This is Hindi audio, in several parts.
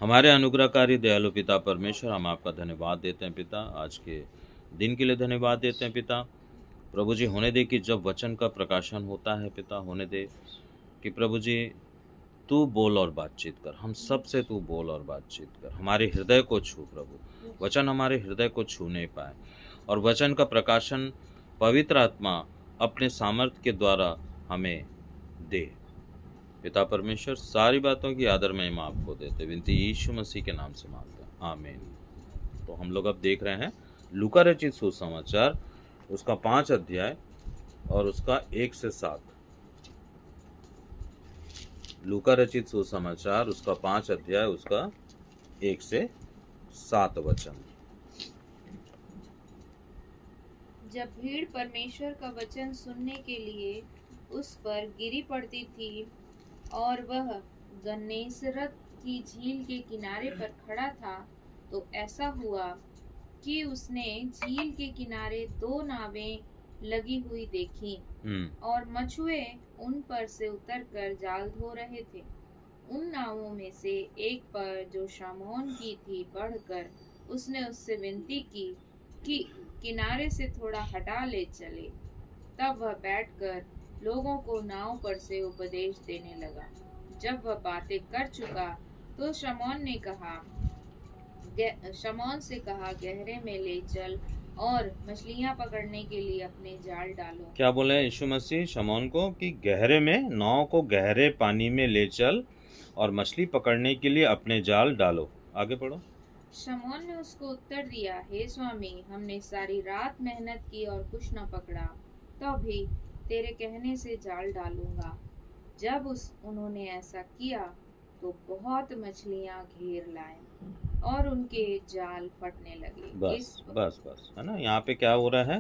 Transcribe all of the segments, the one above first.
हमारे अनुग्रहकारी दयालु पिता परमेश्वर, हम आपका धन्यवाद देते हैं पिता, आज के दिन के लिए धन्यवाद देते हैं पिता। प्रभु जी, होने दे कि जब वचन का प्रकाशन होता है पिता, होने दे कि प्रभु जी तू बोल और बातचीत कर, हम सब से तू बोल और बातचीत कर, हमारे हृदय को छू प्रभु, वचन हमारे हृदय को छू नहीं पाए और वचन का प्रकाशन पवित्र आत्मा अपने सामर्थ्य के द्वारा हमें दे। पिता परमेश्वर, सारी बातों की आदर महिमा आपको देते, विनती यीशु मसीह के नाम से मांगते हैं, आमीन। तो हम लोग अब देख रहे हैं लूका रचित सुसमाचार, उसका 5 अध्याय और उसका 1 से 7। लूका रचित सुसमाचार, उसका 5 अध्याय, उसका 1 से 7 वचन। जब भीड़ परमेश्वर का वचन सुनने के लिए उस पर गिरी पड़ती थी और वह गन्नेसरत की झील के किनारे पर खड़ा था, तो ऐसा हुआ कि उसने झील के किनारे 2 नावें लगी हुई देखी और मछुए उन पर से उतरकर जाल धो रहे थे। उन नावों में से एक पर, जो शमौन की थी, बढ़कर उसने उससे विनती की कि किनारे से थोड़ा हटा ले चले। तब वह बैठकर लोगों को नाव पर से उपदेश देने लगा। जब वह बातें कर चुका तो शमौन से कहा, गहरे में ले चल और मछलियां पकड़ने के लिए अपने जाल डालो। क्या बोले यीशु मसीह शमौन को कि गहरे में, नाव को गहरे पानी में ले चल और मछली पकड़ने के लिए अपने जाल डालो। आगे पढ़ो। शमौन ने उसको उत्तर दिया, हे स्वामी, हमने सारी रात मेहनत की और कुछ न पकड़ा, तो भी तेरे कहने से जाल डालूंगा। जब उन्होंने ऐसा किया तो बहुत मछलियां घेर लाए और उनके जाल फटने लगे। बस बस बस, है ना। यहाँ पे क्या हो रहा है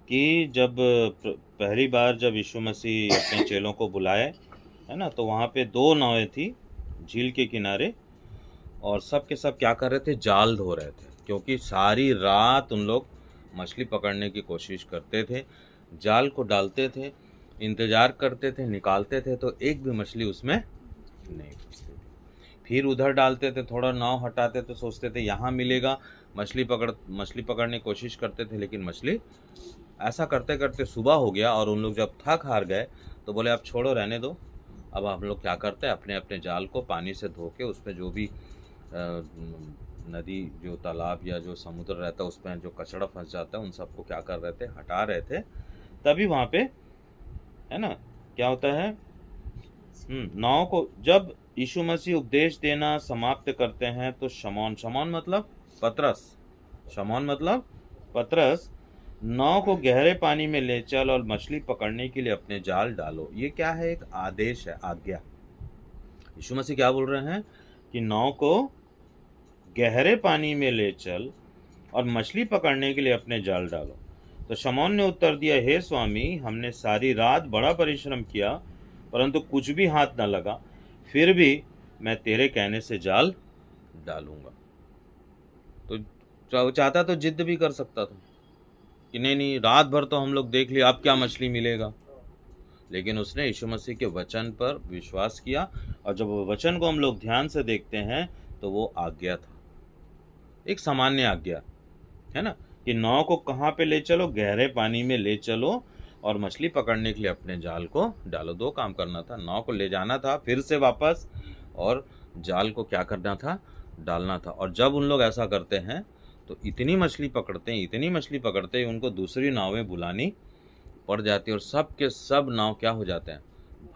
कि जब पहली बार जब यीशु मसीह अपने चेलों को बुलाए, है ना, तो वहाँ पे 2 नावें थी झील के किनारे और सब के सब क्या कर रहे थे, जाल धो रहे थे, क्योंकि सारी रात उन लोग मछली पकड़ने की कोशिश करते थे, जाल को डालते थे, इंतज़ार करते थे, निकालते थे, तो एक भी मछली उसमें नहीं फंसती थी। फिर उधर डालते थे, थोड़ा नाव हटाते थे, सोचते थे यहाँ मिलेगा, मछली पकड़ने की कोशिश करते थे, लेकिन मछली, ऐसा करते करते सुबह हो गया और उन लोग जब थक हार गए तो बोले अब छोड़ो, रहने दो। अब हम लोग क्या करते हैं, अपने अपने जाल को पानी से धो के उसमें जो भी नदी, जो तालाब या जो समुद्र रहता है उसमें जो कचड़ा फंस जाता है, उन सबको क्या कर रहे थे, हटा रहे थे। तभी वहाँ पे, है ना, क्या होता है, नाव को जब यीशु मसीह उपदेश देना समाप्त करते हैं तो शमौन मतलब पतरस, शमौन मतलब पतरस, नाव को गहरे पानी में ले चल और मछली पकड़ने के लिए अपने जाल डालो। ये क्या है, एक आदेश है, आज्ञा। यीशु मसीह क्या बोल रहे हैं कि नाव को गहरे पानी में ले चल और मछली पकड़ने के लिए अपने जाल डालो। तो शमौन ने उत्तर दिया, हे स्वामी, हमने सारी रात बड़ा परिश्रम किया परंतु कुछ भी हाथ न लगा, फिर भी मैं तेरे कहने से जाल डालूंगा। तो चाहता तो जिद भी कर सकता था कि नहीं, रात भर तो हम लोग देख लिया, अब क्या मछली मिलेगा। लेकिन उसने यीशु मसीह के वचन पर विश्वास किया, और जब वचन को हम लोग ध्यान से देखते हैं तो वो आज्ञा था, एक सामान्य आज्ञा, है ना, कि नाव को कहाँ पे ले चलो, गहरे पानी में ले चलो और मछली पकड़ने के लिए अपने जाल को डालो। 2 काम करना था, नाव को ले जाना था फिर से वापस, और जाल को क्या करना था, डालना था। और जब उन लोग ऐसा करते हैं तो इतनी मछली पकड़ते हैं, उनको दूसरी नावें बुलानी पड़ जाती है और सब के सब नाव क्या हो जाते हैं,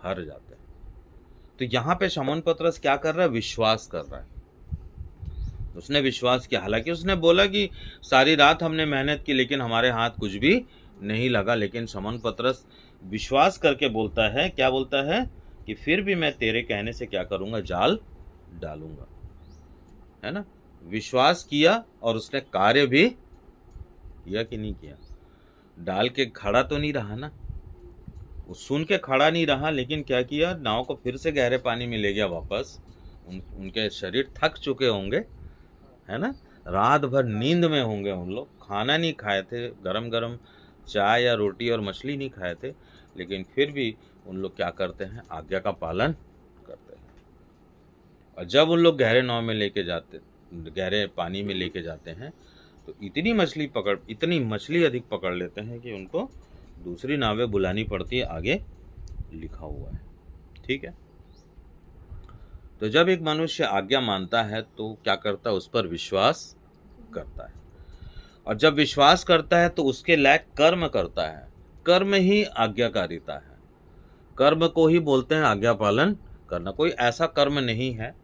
भर जाते हैं। तो यहाँ पे शमौन पतरस क्या कर रहा है, विश्वास कर रहा है। उसने विश्वास किया, हालांकि उसने बोला कि सारी रात हमने मेहनत की लेकिन हमारे हाथ कुछ भी नहीं लगा, लेकिन शमौन पतरस विश्वास करके बोलता है, क्या बोलता है कि फिर भी मैं तेरे कहने से क्या करूंगा, जाल डालूंगा, है ना। विश्वास किया और उसने कार्य भी किया कि नहीं किया, डाल के खड़ा तो नहीं रहा ना, वो सुन के खड़ा नहीं रहा, लेकिन क्या किया, नाव को फिर से गहरे पानी में ले गया वापस। उनके शरीर थक चुके होंगे, है ना, रात भर नींद में होंगे उन लोग, खाना नहीं खाए थे, गरम गरम चाय या रोटी और मछली नहीं खाए थे, लेकिन फिर भी उन लोग क्या करते हैं, आज्ञा का पालन करते हैं। और जब उन लोग गहरे नाव में लेके जाते, गहरे पानी में लेके जाते हैं, तो इतनी मछली अधिक पकड़ लेते हैं कि उनको दूसरी नावें बुलानी पड़ती है, आगे लिखा हुआ है। ठीक है। तो जब एक मनुष्य आज्ञा मानता है तो क्या करता है, उस पर विश्वास करता है, और जब विश्वास करता है तो उसके लायक कर्म करता है। कर्म ही आज्ञाकारिता है, कर्म को ही बोलते हैं आज्ञा पालन करना। कोई ऐसा कर्म नहीं है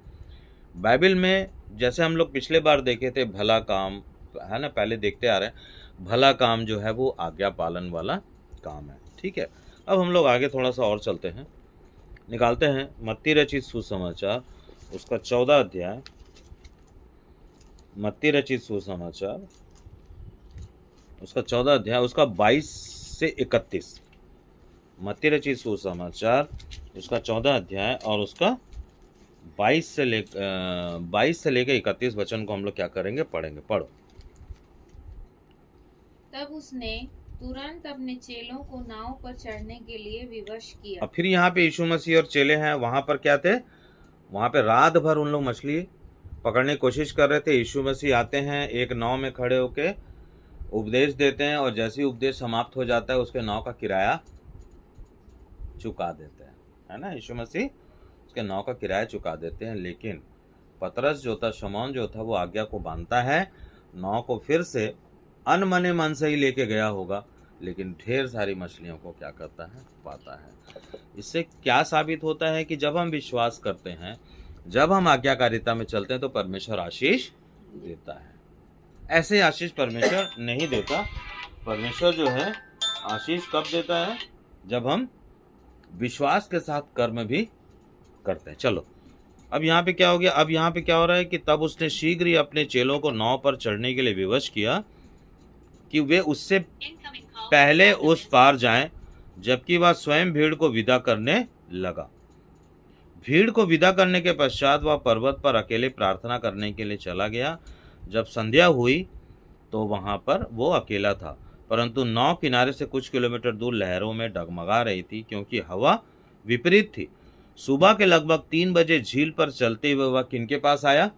बाइबल में, जैसे हम लोग पिछले बार देखे थे भला काम, है ना, पहले देखते आ रहे हैं, भला काम जो है वो आज्ञा पालन वाला काम है। ठीक है। अब हम लोग आगे थोड़ा सा और चलते हैं, निकालते हैं मत्ती रचित सुसमाचार, उसका 14 अध्याय, मत्ती रचित सुसमाचार उसका 14 अध्याय, उसका 22 से 31। मत्ती रचित सुसमाचार उसका 14 अध्याय और उसका 22 से लेकर 31 वचन को हम लोग क्या करेंगे, पढ़ेंगे। पढ़ो। तब उसने तुरंत अपने चेलों को नाव पर चढ़ने के लिए विवश किया। अब फिर यहाँ पे यीशु मसीह और चेले हैं, वहां पर क्या थे, वहां पे रात भर उन लोग मछली पकड़ने की कोशिश कर रहे थे। यीशु मसीह आते हैं, एक नाव में खड़े होके उपदेश देते हैं, और जैसे ही उपदेश समाप्त हो जाता है उसके नाव का किराया चुका देते हैं, है ना। यीशु मसीह उसके नाव का किराया चुका देते हैं। लेकिन पतरस जो था, शमौन जो था, वो आज्ञा को बांधता है, नाव को फिर से अनमने मन से ही लेके गया होगा, लेकिन ढेर सारी मछलियों को क्या करता है, पाता है। इससे क्या साबित होता है कि जब हम विश्वास करते हैं, जब हम आज्ञाकारिता में चलते हैं, तो परमेश्वर आशीष देता है। ऐसे आशीष परमेश्वर नहीं देता। परमेश्वर जो है आशीष कब देता है, जब हम विश्वास के साथ कर्म भी करते हैं। चलो, अब यहाँ पे क्या हो गया, अब यहाँ पे क्या हो रहा है कि तब उसने शीघ्र ही अपने चेलों को नाव पर चढ़ने के लिए विवश किया कि वे उससे पहले उस पार जाएं, जबकि वह स्वयं भीड़ को विदा करने लगा। भीड़ को विदा करने के पश्चात वह पर्वत पर अकेले प्रार्थना करने के लिए चला गया। जब संध्या हुई तो वहां पर वो अकेला था, परंतु नाव किनारे से कुछ किलोमीटर दूर लहरों में डगमगा रही थी, क्योंकि हवा विपरीत थी। सुबह के लगभग 3 बजे झील पर चलते हुए वह किनके पास आया,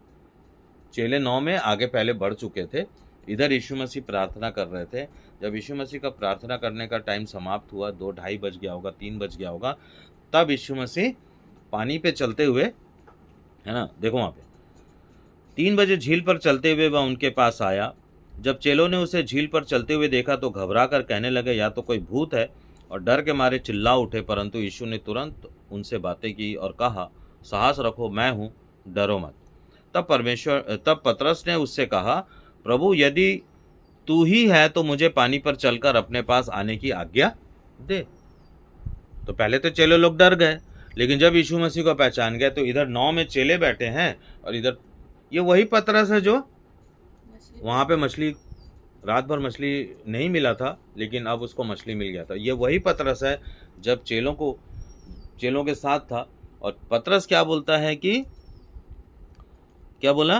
चेले नाव में आगे पहले बढ़ चुके थे, इधर यीशु मसीह प्रार्थना कर रहे थे। जब यीशु मसीह का प्रार्थना करने का टाइम समाप्त हुआ, 2-2:30 बज गया होगा, 3 बज गया होगा, तब यीशु मसीह पानी पे चलते हुए, है ना, देखो वहाँ पे 3 बजे झील पर चलते हुए वह उनके पास आया। जब चेलों ने उसे झील पर चलते हुए देखा तो घबरा कर कहने लगे, या तो कोई भूत है, और डर के मारे चिल्ला उठे। परंतु यीशु ने तुरंत उनसे बातें की और कहा, साहस रखो, मैं हूँ, डरो मत। तब पतरस ने उससे कहा, प्रभु यदि तू ही है तो मुझे पानी पर चलकर अपने पास आने की आज्ञा दे। तो पहले तो चेले लोग डर गए, लेकिन जब यीशु मसीह को पहचान गए तो इधर नाव में चेले बैठे हैं, और इधर ये वही पतरस है जो वहाँ पे मछली, रात भर मछली नहीं मिला था, लेकिन अब उसको मछली मिल गया था। ये वही पतरस है जब चेलों के साथ था। और पतरस क्या बोलता है कि, क्या बोला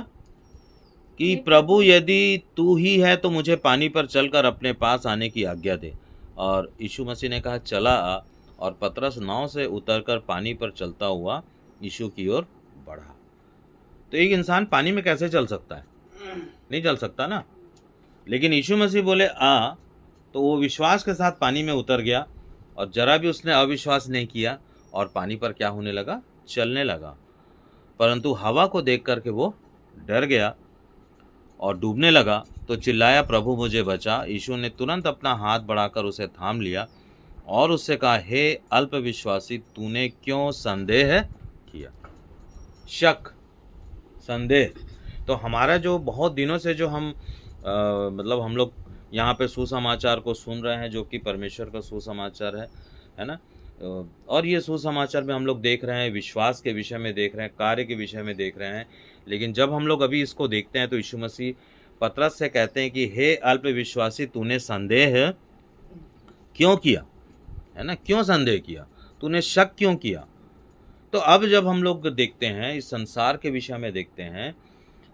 कि प्रभु यदि तू ही है तो मुझे पानी पर चलकर अपने पास आने की आज्ञा दे। और यीशु मसीह ने कहा, चला आ, और पतरस नाव से उतरकर पानी पर चलता हुआ यीशु की ओर बढ़ा। तो एक इंसान पानी में कैसे चल सकता है, नहीं चल सकता ना। लेकिन यीशु मसीह बोले आ, तो वो विश्वास के साथ पानी में उतर गया, और जरा भी उसने अविश्वास नहीं किया, और पानी पर क्या होने लगा, चलने लगा। परंतु हवा को देख करके वो डर गया और डूबने लगा, तो चिल्लाया, प्रभु मुझे बचा। यीशु ने तुरंत अपना हाथ बढ़ाकर उसे थाम लिया और उससे कहा, हे अल्पविश्वासी, तूने क्यों संदेह किया। शक, संदेह। तो हमारा जो बहुत दिनों से जो हम मतलब हम लोग यहाँ पे सुसमाचार को सुन रहे हैं, जो कि परमेश्वर का सुसमाचार है ना। और ये सुसमाचार में हम लोग देख रहे हैं, विश्वास के विषय में देख रहे हैं, कार्य के विषय में देख रहे हैं। लेकिन जब हम लोग अभी इसको देखते हैं तो यीशु मसीह पतरस से कहते हैं कि हे अल्पविश्वासी, तूने संदेह क्यों किया, है ना, क्यों संदेह किया, तूने शक क्यों किया। तो अब जब हम लोग देखते हैं, इस संसार के विषय में देखते हैं,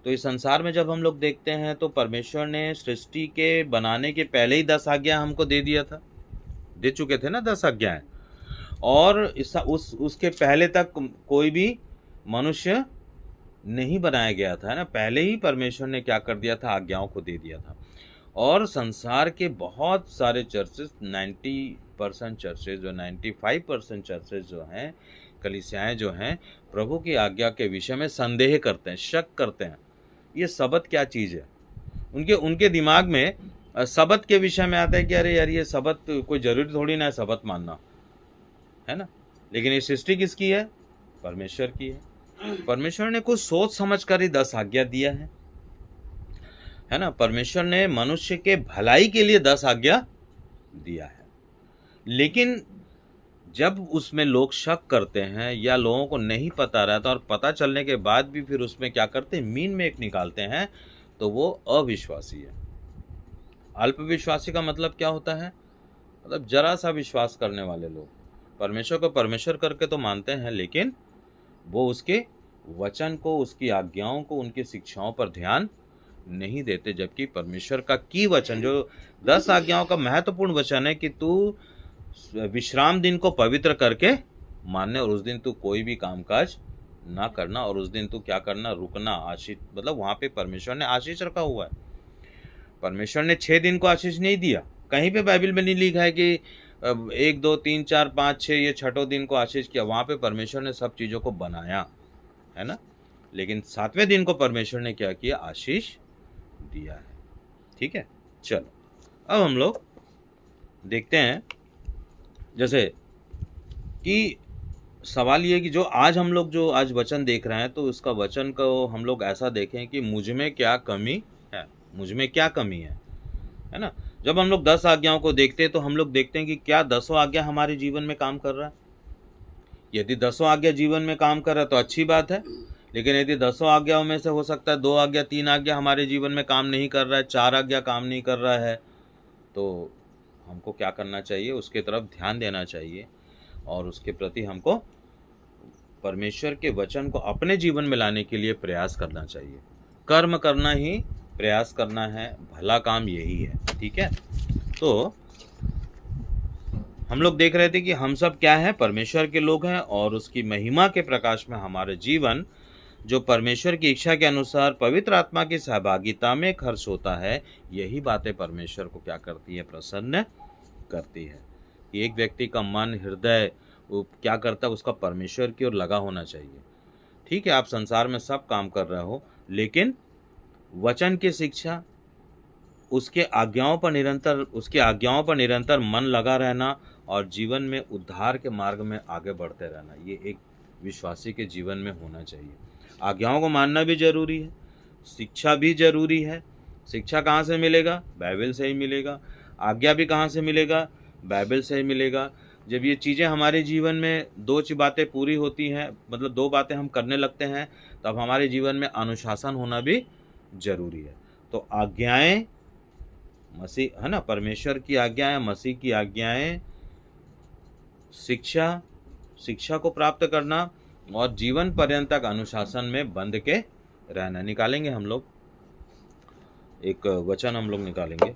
तो इस संसार में जब हम लोग देखते हैं तो परमेश्वर ने सृष्टि के बनाने के पहले ही 10 आज्ञा हमको दे चुके थे ना, 10 आज्ञाएं। और उसके पहले तक कोई भी मनुष्य नहीं बनाया गया था, है ना। पहले ही परमेश्वर ने क्या कर दिया था, आज्ञाओं को दे दिया था। और संसार के बहुत सारे चर्चेस, 90% चर्चेज जो 95% चर्चेज जो हैं, कलीसियाएं जो हैं, प्रभु की आज्ञा के विषय में संदेह करते हैं, शक करते हैं। ये सबत क्या चीज़ है, उनके उनके दिमाग में सबत के विषय में आता है कि अरे यार ये सबत कोई जरूरी थोड़ी ना है सबत मानना, है ना। लेकिन ये सृष्टि किसकी है, परमेश्वर की है। परमेश्वर ने कुछ सोच समझ कर ही 10 आज्ञा दिया है ना। परमेश्वर ने मनुष्य के भलाई के लिए 10 आज्ञा दिया है। लेकिन जब उसमें लोग शक करते हैं या लोगों को नहीं पता रहता और पता चलने के बाद भी फिर उसमें क्या करते हैं, मीन में एक निकालते हैं, तो वो अविश्वासी है। अल्पविश्वासी का मतलब क्या होता है, मतलब जरा सा विश्वास करने वाले लोग परमेश्वर को परमेश्वर करके तो मानते हैं, लेकिन वो उसके वचन को, उसकी आज्ञाओं को, उनकी शिक्षाओं पर ध्यान नहीं देते। जबकि परमेश्वर का की वचन, जो 10 आज्ञाओं का महत्वपूर्ण वचन है कि तू विश्राम दिन को पवित्र करके मानने, और उस दिन तू कोई भी कामकाज ना करना, और उस दिन तू क्या करना, रुकना, आशीष, मतलब वहां पे परमेश्वर ने आशीष रखा हुआ है। परमेश्वर ने 6 दिन को आशीष नहीं दिया। कहीं पे बाइबल में नहीं लिखा है कि 1 2 3 4 5 6 ये छठों दिन को आशीष किया। वहां पे परमेश्वर ने सब चीजों को बनाया, है ना। लेकिन 7वें दिन को परमेश्वर ने क्या किया, आशीष दिया है। ठीक है, चलो अब हम लोग देखते हैं, जैसे कि सवाल ये कि जो आज हम लोग जो आज वचन देख रहे हैं, तो उसका वचन को हम लोग ऐसा देखें कि मुझ में क्या कमी है, मुझ में क्या कमी है ना। जब हम लोग 10 आज्ञाओं को देखते हैं तो हम लोग देखते हैं कि क्या 10 आज्ञा हमारे जीवन में काम कर रहा है। यदि 10 आज्ञा जीवन में काम कर रहा है तो अच्छी बात है। लेकिन यदि 10 आज्ञाओं में से हो सकता है 2 आज्ञा 3 आज्ञा हमारे जीवन में काम नहीं कर रहा है, 4 आज्ञा काम नहीं कर रहा है, तो हमको क्या करना चाहिए, उसके तरफ ध्यान देना चाहिए और उसके प्रति हमको परमेश्वर के वचन को अपने जीवन में लाने के लिए प्रयास करना चाहिए। कर्म करना ही प्रयास करना है, भला काम यही है। ठीक है, तो हम लोग देख रहे थे कि हम सब क्या है, परमेश्वर के लोग हैं, और उसकी महिमा के प्रकाश में हमारे जीवन जो परमेश्वर की इच्छा के अनुसार पवित्र आत्मा की सहभागिता में खर्च होता है, यही बातें परमेश्वर को क्या करती है, प्रसन्न करती है। कि एक व्यक्ति का मन, हृदय वो क्या करता है, उसका परमेश्वर की ओर लगा होना चाहिए। ठीक है, आप संसार में सब काम कर रहे हो, लेकिन वचन की शिक्षा, उसकी आज्ञाओं पर निरंतर मन लगा रहना और जीवन में उद्धार के मार्ग में आगे बढ़ते रहना, ये एक विश्वासी के जीवन में होना चाहिए। आज्ञाओं को मानना भी जरूरी है, शिक्षा भी जरूरी है। शिक्षा कहाँ से मिलेगा, बाइबल से ही मिलेगा। आज्ञा भी कहाँ से मिलेगा, बाइबल से ही मिलेगा। जब ये चीज़ें हमारे जीवन में 2 बातें पूरी होती हैं, मतलब 2 बातें हम करने लगते हैं, तब हमारे जीवन में अनुशासन होना भी जरूरी है। तो आज्ञाएं, मसीह है ना, परमेश्वर की आज्ञाएं, मसीह की आज्ञाएं, शिक्षा को प्राप्त करना और जीवन पर्यंत तक अनुशासन में बंध के रहना। निकालेंगे हम लोग एक वचन, हम लोग निकालेंगे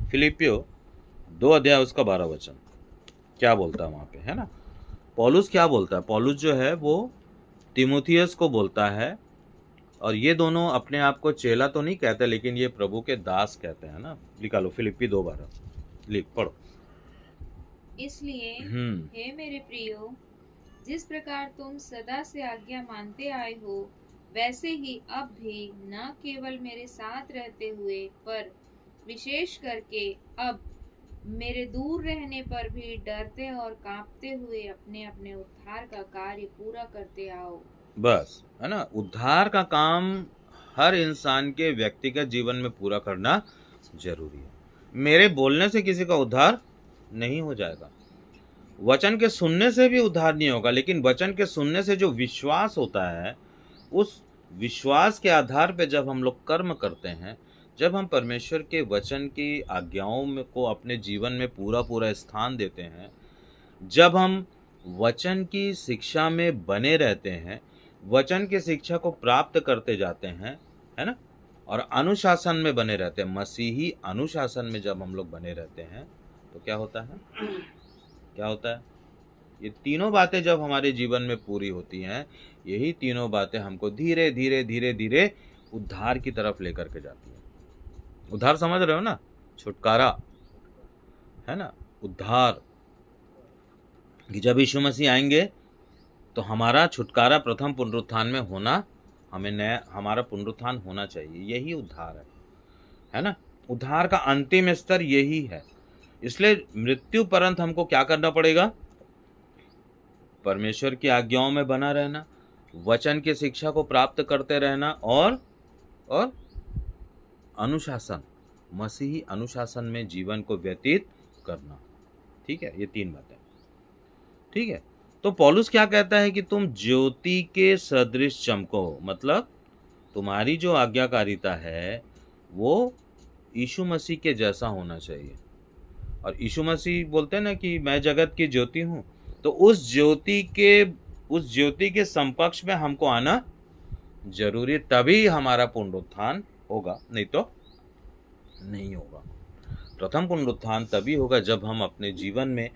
फिलिपियो 2 अध्याय उसका 12 वचन क्या बोलता है वहाँ पे, है ना। पौलुस क्या बोलता है, पौलुस जो है वो तीमुथियस को बोलता है, और ये दोनों अपने आप को चेला तो नहीं कहते, लेकिन ये प्रभु के दास कहते हैं ना। निकालो फिलिप्पी 2:12, लिख पढ़ो। इसलिए हे मेरे प्रियो, जिस प्रकार तुम सदा से आज्ञा मानते आए हो, वैसे ही अब भी न केवल मेरे साथ रहते हुए, पर विशेष करके अब मेरे दूर रहने पर भी डरते और कांपते हुए अपने अपने उद्धार का कार्य पूरा करते आओ। बस, है ना। उद्धार का काम हर इंसान के व्यक्तिगत जीवन में पूरा करना जरूरी है। मेरे बोलने से किसी का उद्धार नहीं हो जाएगा, वचन के सुनने से भी उद्धार नहीं होगा, लेकिन वचन के सुनने से जो विश्वास होता है, उस विश्वास के आधार पर जब हम लोग कर्म करते हैं, जब हम परमेश्वर के वचन की आज्ञाओं में को अपने जीवन में पूरा स्थान देते हैं, जब हम वचन की शिक्षा में बने रहते हैं, वचन की शिक्षा को प्राप्त करते जाते हैं, है ना, और अनुशासन में बने रहते हैं, मसीही अनुशासन में जब हम लोग बने रहते हैं, तो क्या होता है, क्या होता है, ये तीनों बातें जब हमारे जीवन में पूरी होती हैं, यही तीनों बातें हमको धीरे धीरे धीरे धीरे उद्धार की तरफ लेकर के जाती हैं। उद्धार समझ रहे हो ना, छुटकारा, है ना, उद्धार। कि जब यीशु मसीह आएंगे तो हमारा छुटकारा प्रथम पुनरुत्थान में होना, हमें नया हमारा पुनरुत्थान होना चाहिए, यही उद्धार है ना। उद्धार का अंतिम स्तर यही है। इसलिए मृत्यु पर्यंत हमको क्या करना पड़ेगा? परमेश्वर की आज्ञाओं में बना रहना, वचन की शिक्षा को प्राप्त करते रहना और अनुशासन, मसीही अनुशासन में जीवन को व्यतीत करना। ठीक है, ये तीन बातें। ठीक है, तो पौलुस क्या कहता है कि तुम ज्योति के सदृश चमको, मतलब तुम्हारी जो आज्ञाकारिता है वो यीशु मसीह के जैसा होना चाहिए। और यीशु मसीह बोलते हैं ना कि मैं जगत की ज्योति हूँ, तो उस ज्योति के समकक्ष में हमको आना जरूरी, तभी हमारा पुनरुत्थान होगा, नहीं तो नहीं होगा। प्रथम पुनरुत्थान तभी होगा जब हम अपने जीवन में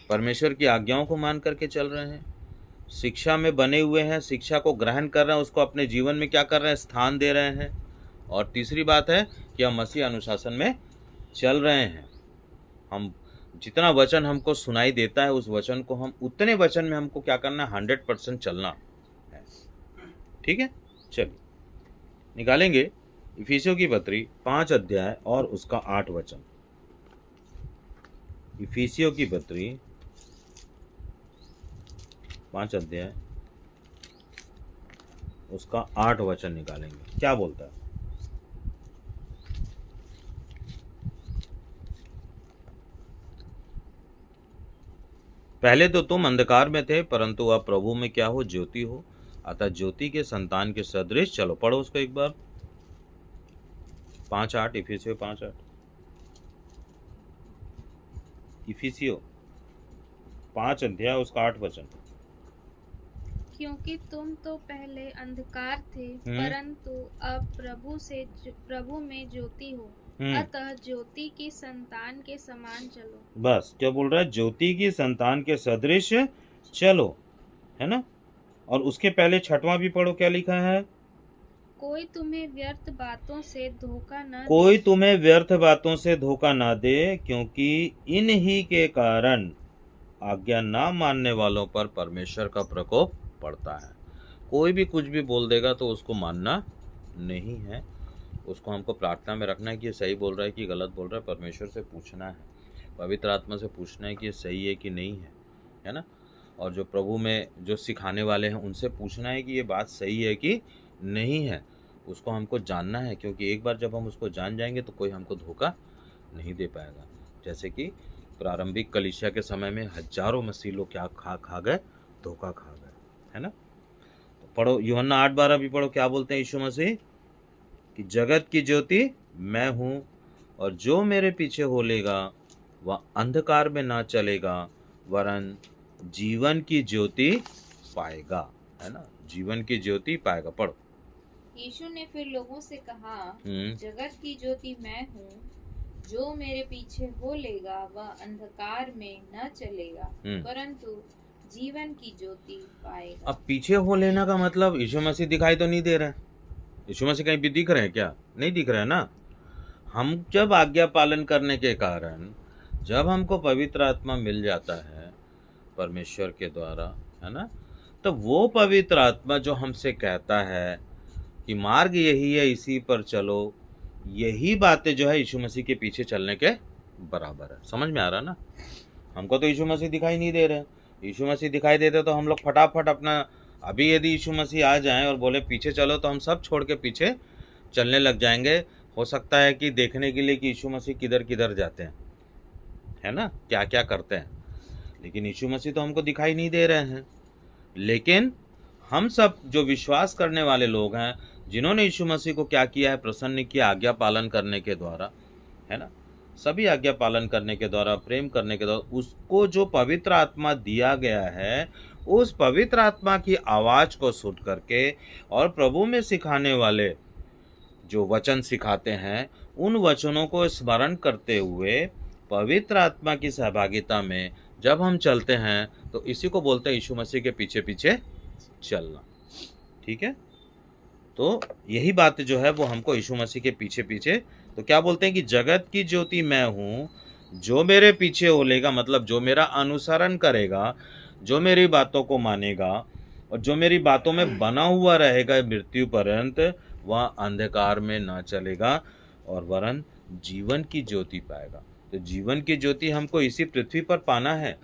परमेश्वर की आज्ञाओं को मान करके चल रहे हैं, शिक्षा में बने हुए हैं, शिक्षा को ग्रहण कर रहे हैं, उसको अपने जीवन में क्या कर रहे हैं? स्थान दे रहे हैं। और तीसरी बात है कि हम मसीह अनुशासन में चल रहे हैं। हम जितना वचन हमको सुनाई देता है, उस वचन को हम उतने वचन में हमको क्या करना है? 100% चलना है। ठीक है, चलिए निकालेंगे इफिसियों की पत्री 5 अध्याय और उसका 8 वचन। इफिसियों की पत्री 5 अध्याय उसका 8 वचन निकालेंगे। क्या बोलता है? पहले तो तुम अंधकार में थे, परंतु अब प्रभु में क्या हो? ज्योति हो। अतः ज्योति के संतान के सदृश चलो। पढ़ो उसको एक बार, 5:8, इफिसियो 5:8, इफिसियो 5 अध्याय उसका 8 वचन। क्योंकि तुम तो पहले अंधकार थे, परंतु अब प्रभु में ज्योति हो। अतः ज्योति की संतान के समान चलो। बस क्या बोल रहा है? ज्योति की संतान के सदृश चलो, है ना। और उसके पहले 6वां भी पढ़ो, क्या लिखा है? कोई तुम्हें व्यर्थ बातों से धोखा ना दे, क्योंकि इन ही के कारण आज्ञा ना मानने वालों पर परमेश्वर का प्रकोप पड़ता है। कोई भी कुछ भी बोल देगा तो उसको मानना नहीं है, उसको हमको प्रार्थना में रखना है कि ये सही बोल रहा है कि गलत बोल रहा है। परमेश्वर से पूछना है, पवित्र आत्मा से पूछना है कि ये सही है कि नहीं है ना। और जो प्रभु में जो सिखाने वाले हैं उनसे पूछना है कि ये बात सही है कि नहीं है, उसको हमको जानना है। क्योंकि एक बार जब हम उसको जान जाएंगे तो कोई हमको धोखा नहीं दे पाएगा। जैसे कि प्रारंभिक कलीसिया के समय में हजारों मसीह लोग क्या खा गए? धोखा खा गए, है ना। तो पढ़ो यूहन्ना 8:12 भी पढ़ो, क्या बोलते हैं यीशु मसीह? कि जगत की ज्योति मैं हूँ, और जो मेरे पीछे हो लेगा वह अंधकार में ना चलेगा, वरन जीवन की ज्योति पाएगा, है ना। जीवन की ज्योति पाएगा। पढ़ो। यीशु ने फिर लोगों से कहा, जगत की ज्योति मैं हूँ, जो मेरे पीछे हो लेगा वह अंधकार में न चलेगा, परंतु जीवन की ज्योति पाएगा। अब पीछे हो लेना का मतलब यीशु मसीह दिखाई तो नहीं दे रहे हैं। यीशु मसीह कहीं भी दिख रहे हैं क्या? नहीं दिख रहे हैं ना। हम जब आज्ञा पालन करने के कारण जब हमको पवित्र आत्मा मिल जाता है परमेश्वर के द्वारा, है ना, तो वो पवित्र आत्मा जो हमसे कहता है कि मार्ग यही है, इसी पर चलो, यही बातें जो है यीशु मसीह के पीछे चलने के बराबर है। समझ में आ रहा ना। हमको तो यीशु मसीह दिखाई नहीं दे रहे। यीशु मसीह दिखाई देते तो हम लोग फटाफट अपना, अभी यदि यीशु मसीह आ जाएं और बोले पीछे चलो, तो हम सब छोड़ के पीछे चलने लग जाएंगे। हो सकता है कि देखने के लिए कि यीशु मसीह किधर किधर जाते हैं, है ना, क्या क्या करते हैं। लेकिन यीशु मसीह तो हमको दिखाई नहीं दे रहे हैं। लेकिन हम सब जो विश्वास करने वाले लोग हैं, जिन्होंने यीशु मसीह को क्या किया है? प्रसन्न किया आज्ञा पालन करने के द्वारा, है ना। सभी आज्ञा पालन करने के द्वारा, प्रेम करने के द्वारा, उसको जो पवित्र आत्मा दिया गया है, उस पवित्र आत्मा की आवाज़ को सुन करके और प्रभु में सिखाने वाले जो वचन सिखाते हैं, उन वचनों को स्मरण करते हुए पवित्र आत्मा की सहभागिता में जब हम चलते हैं तो इसी को बोलते हैं यीशु मसीह के पीछे पीछे चलना। ठीक है, तो यही बात जो है वो हमको यीशु मसीह के पीछे पीछे, तो क्या बोलते हैं कि जगत की ज्योति मैं हूँ, जो मेरे पीछे होलेगा, मतलब जो मेरा अनुसरण करेगा, जो मेरी बातों को मानेगा और जो मेरी बातों में बना हुआ रहेगा मृत्यु पर्यंत, वह अंधकार में ना चलेगा और वरन जीवन की ज्योति पाएगा। तो जीवन की ज्योति हमको इसी पृथ्वी पर पाना है।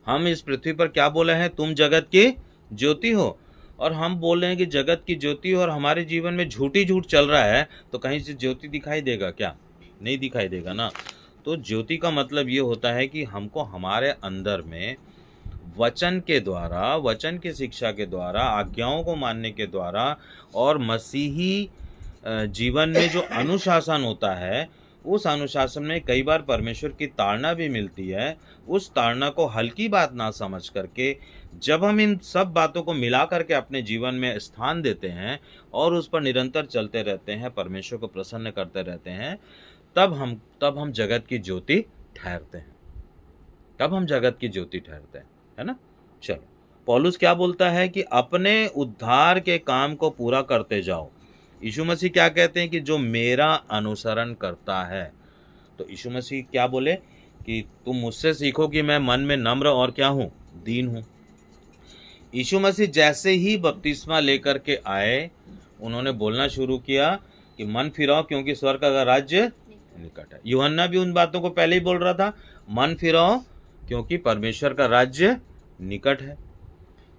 हम इस पृथ्वी पर क्या बोले हैं, तुम जगत की ज्योति हो, और हम बोल रहे हैं कि जगत की ज्योति हो और हमारे जीवन में झूठी झूठ चल रहा है, तो कहीं से ज्योति दिखाई देगा क्या? नहीं दिखाई देगा ना। तो ज्योति का मतलब ये होता है कि हमको हमारे अंदर में वचन के द्वारा, वचन की शिक्षा के द्वारा, आज्ञाओं को मानने के द्वारा और मसीही जीवन में जो अनुशासन होता है, उस अनुशासन में कई बार परमेश्वर की ताड़ना भी मिलती है। उस ताड़ना को हल्की बात ना समझ करके जब हम इन सब बातों को मिला करके अपने जीवन में स्थान देते हैं और उस पर निरंतर चलते रहते हैं, परमेश्वर को प्रसन्न करते रहते हैं, तब हम जगत की ज्योति ठहरते हैं। तब हम जगत की ज्योति ठहरते हैं, है ना। चलो, पौलुस क्या बोलता है कि अपने उद्धार के काम को पूरा करते जाओ। यीशु मसीह क्या कहते हैं कि जो मेरा अनुसरण करता है, तो यीशु मसीह क्या बोले कि तुम मुझसे सीखो कि मैं मन में नम्र और क्या हूँ, दीन हूँ। यीशु मसीह जैसे ही बपतिस्मा लेकर के आए, उन्होंने बोलना शुरू किया कि मन फिराओ क्योंकि स्वर्ग का राज्य निकट है। यूहन्ना भी उन बातों को पहले ही बोल रहा था, मन फिराओ क्योंकि परमेश्वर का राज्य निकट है।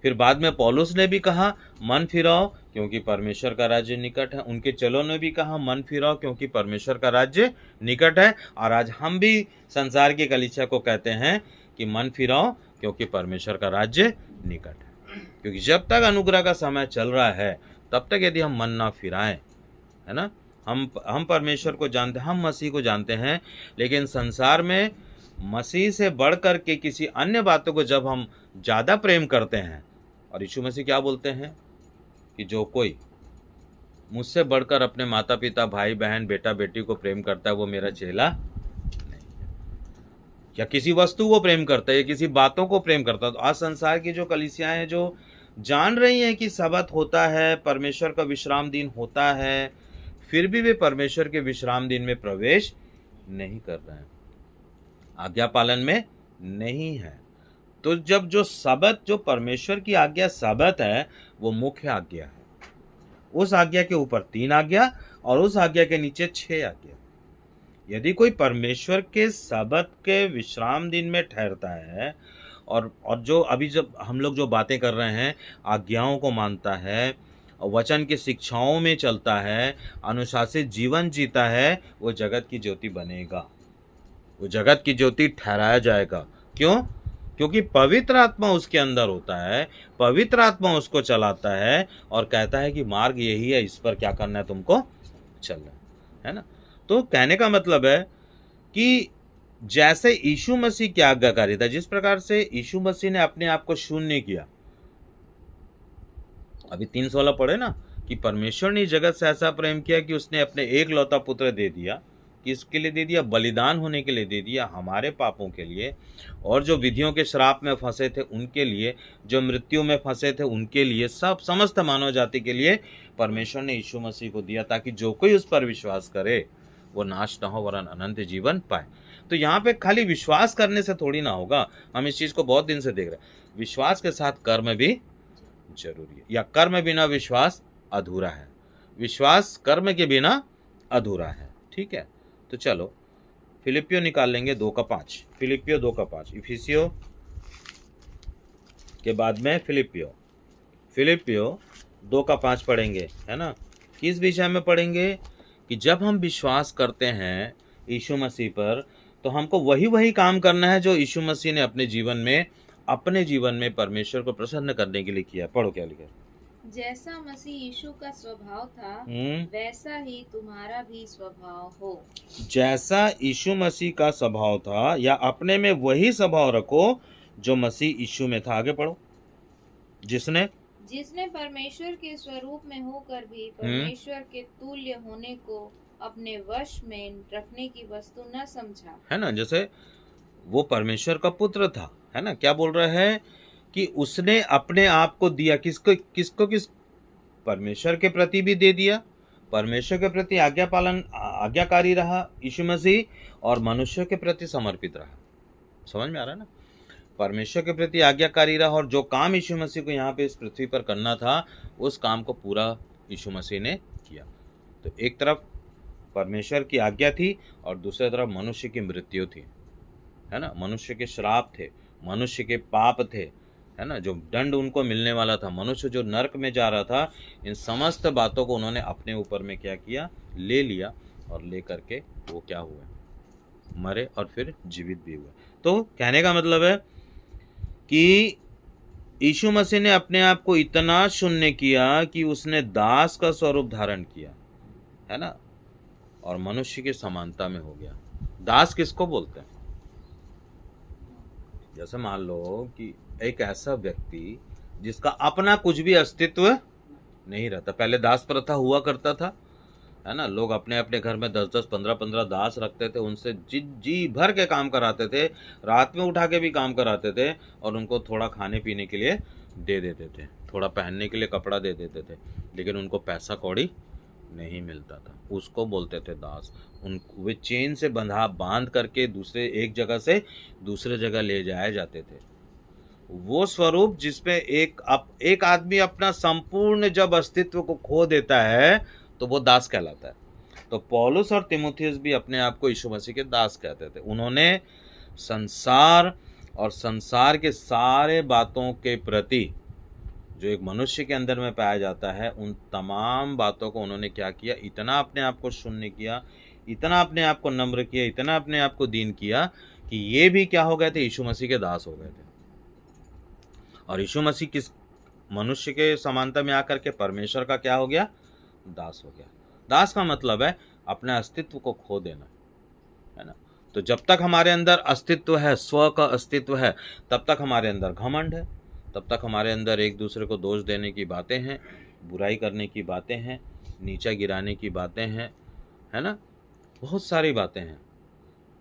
फिर बाद में पौलुस ने भी कहा मन फिराओ क्योंकि परमेश्वर का राज्य निकट है। उनके चेलों ने भी कहा मन फिराओ क्योंकि परमेश्वर का राज्य निकट है। और आज हम भी संसार की कलीसिया को कहते हैं कि मन फिराओ क्योंकि परमेश्वर का राज्य निकट है। क्योंकि जब तक अनुग्रह का समय चल रहा है, तब तक यदि हम मन ना फिराएं, है ना, हम परमेश्वर को जानते हैं, हम मसीह को जानते हैं, लेकिन संसार में मसीह से बढ़कर के किसी अन्य बातों को जब हम ज़्यादा प्रेम करते हैं, और यीशु मसीह क्या बोलते हैं कि जो कोई मुझसे बढ़कर अपने माता पिता, भाई बहन, बेटा बेटी को प्रेम करता है, वो मेरा चेला नहीं। या किसी वस्तु को प्रेम करता है या किसी बातों को प्रेम करता है। तो आज संसार की जो कलीसियाएं हैं, जो जान रही हैं कि सबत होता है, परमेश्वर का विश्राम दिन होता है, फिर भी वे परमेश्वर के विश्राम दिन में प्रवेश नहीं कर रहे हैं, आज्ञा पालन में नहीं है। तो जब जो सबत, जो परमेश्वर की आज्ञा सबत है, वो मुख्य आज्ञा है। उस आज्ञा के ऊपर 3 आज्ञा और उस आज्ञा के नीचे 6 आज्ञा। यदि कोई परमेश्वर के सबत के विश्राम दिन में ठहरता है और जो अभी जब हम लोग जो बातें कर रहे हैं, आज्ञाओं को मानता है, वचन की शिक्षाओं में चलता है, अनुशासित जीवन जीता है, वो जगत की ज्योति बनेगा, वो जगत की ज्योति ठहराया जाएगा। क्यों? क्योंकि पवित्र आत्मा उसके अंदर होता है, पवित्र आत्मा उसको चलाता है और कहता है कि मार्ग यही है, इस पर क्या करना है, तुमको चलना है ना। तो कहने का मतलब है कि जैसे यीशु मसीह की आज्ञाकारी था, जिस प्रकार से यीशु मसीह ने अपने आप को शून्य किया, अभी 3:16 पढ़े ना कि परमेश्वर ने जगत से ऐसा प्रेम किया कि उसने अपने एकलौता पुत्र दे दिया। किसके लिए दे दिया? बलिदान होने के लिए दे दिया, हमारे पापों के लिए, और जो विधियों के श्राप में फंसे थे उनके लिए, जो मृत्यु में फंसे थे उनके लिए, सब समस्त मानव जाति के लिए परमेश्वर ने यीशु मसीह को दिया, ताकि जो कोई उस पर विश्वास करे वो नाश न हो वरन अनंत जीवन पाए। तो यहाँ पे खाली विश्वास करने से थोड़ी ना होगा, हम इस चीज़ को बहुत दिन से देख रहे हैं। विश्वास के साथ कर्म भी जरूरी है, या कर्म बिना विश्वास अधूरा है, विश्वास कर्म के बिना अधूरा है। ठीक है, तो चलो फिलिपियो निकाल लेंगे 2:5। फिलिपियो 2:5, इफिसियो के बाद में फिलिपियो 2:5 पढ़ेंगे, है ना। किस विषय में पढ़ेंगे? कि जब हम विश्वास करते हैं यीशु मसीह पर, तो हमको वही काम करना है जो यीशु मसीह ने अपने जीवन में परमेश्वर को प्रसन्न करने के लिए किया। पढ़ो क्या लिखा है। जैसा मसीह यीशु का स्वभाव था, वैसा ही तुम्हारा भी स्वभाव हो। जैसा यीशु मसीह का स्वभाव था, या अपने में वही स्वभाव रखो जो मसीह यीशु में था। आगे पढ़ो। जिसने परमेश्वर के स्वरूप में होकर भी परमेश्वर के तुल्य होने को अपने वश में रखने की वस्तु न समझा, है ना। जैसे वो परमेश्वर का पुत्र था, है ना। क्या बोल रहा है कि उसने अपने आप को दिया, किसको किसको किस परमेश्वर के प्रति भी दे दिया, परमेश्वर के प्रति आज्ञाकारी रहा यीशु मसीह, और मनुष्य के प्रति समर्पित रहा। समझ में आ रहा है ना। परमेश्वर के प्रति आज्ञाकारी रहा, और जो काम यीशु मसीह को यहाँ पे इस पृथ्वी पर करना था उस काम को पूरा यीशु मसीह ने किया। तो एक तरफ परमेश्वर की आज्ञा थी और दूसरी तरफ मनुष्य की मृत्यु थी, है ना। मनुष्य के श्राप थे, मनुष्य के पाप थे, है ना, जो दंड उनको मिलने वाला था, मनुष्य जो नरक में जा रहा था, इन समस्त बातों को उन्होंने अपने ऊपर में क्या किया, ले लिया, और ले करके वो क्या हुए, मरे और फिर जीवित भी हुए। तो कहने का मतलब है कि यीशु मसीह ने अपने आप को इतना शून्य किया कि उसने दास का स्वरूप धारण किया, है ना, और मनुष्य की समानता में हो गया। दास किसको बोलते हैं? जैसे मान लो कि एक ऐसा व्यक्ति जिसका अपना कुछ भी अस्तित्व नहीं रहता। पहले दास प्रथा हुआ करता था, है ना। लोग अपने अपने घर में 10-10, 15-15 दास रखते थे, उनसे जी भर के काम कराते थे, रात में उठा के भी काम कराते थे, और उनको थोड़ा खाने पीने के लिए दे देते थे, थोड़ा पहनने के लिए कपड़ा दे देते थे, लेकिन उनको पैसा कौड़ी नहीं मिलता था। उसको बोलते थे दास। वे चेन से बांध करके दूसरे एक जगह से दूसरे जगह ले जाए जाते थे। वो स्वरूप जिसपे एक आदमी अपना संपूर्ण जब अस्तित्व को खो देता है तो वो दास कहलाता है। तो पौलुस और तीमुथियुस भी अपने आप को यीशु मसीह के दास कहते थे। उन्होंने संसार और संसार के सारे बातों के प्रति जो एक मनुष्य के अंदर में पाया जाता है, उन तमाम बातों को उन्होंने क्या किया, इतना अपने आप को शून्य किया, इतना अपने आप को नम्र किया, इतना अपने आप को दीन किया कि ये भी क्या हो गए थे, यीशु मसीह के दास हो गए थे। और यीशु मसीह किस मनुष्य के समानता में आकर के परमेश्वर का क्या हो गया, दास हो गया। दास का मतलब है अपने अस्तित्व को खो देना, है ना। तो जब तक हमारे अंदर अस्तित्व है, स्व का अस्तित्व है, तब तक हमारे अंदर घमंड है, तब तक हमारे अंदर एक दूसरे को दोष देने की बातें हैं, बुराई करने की बातें हैं, नीचा गिराने की बातें हैं, है ना। बहुत सारी बातें हैं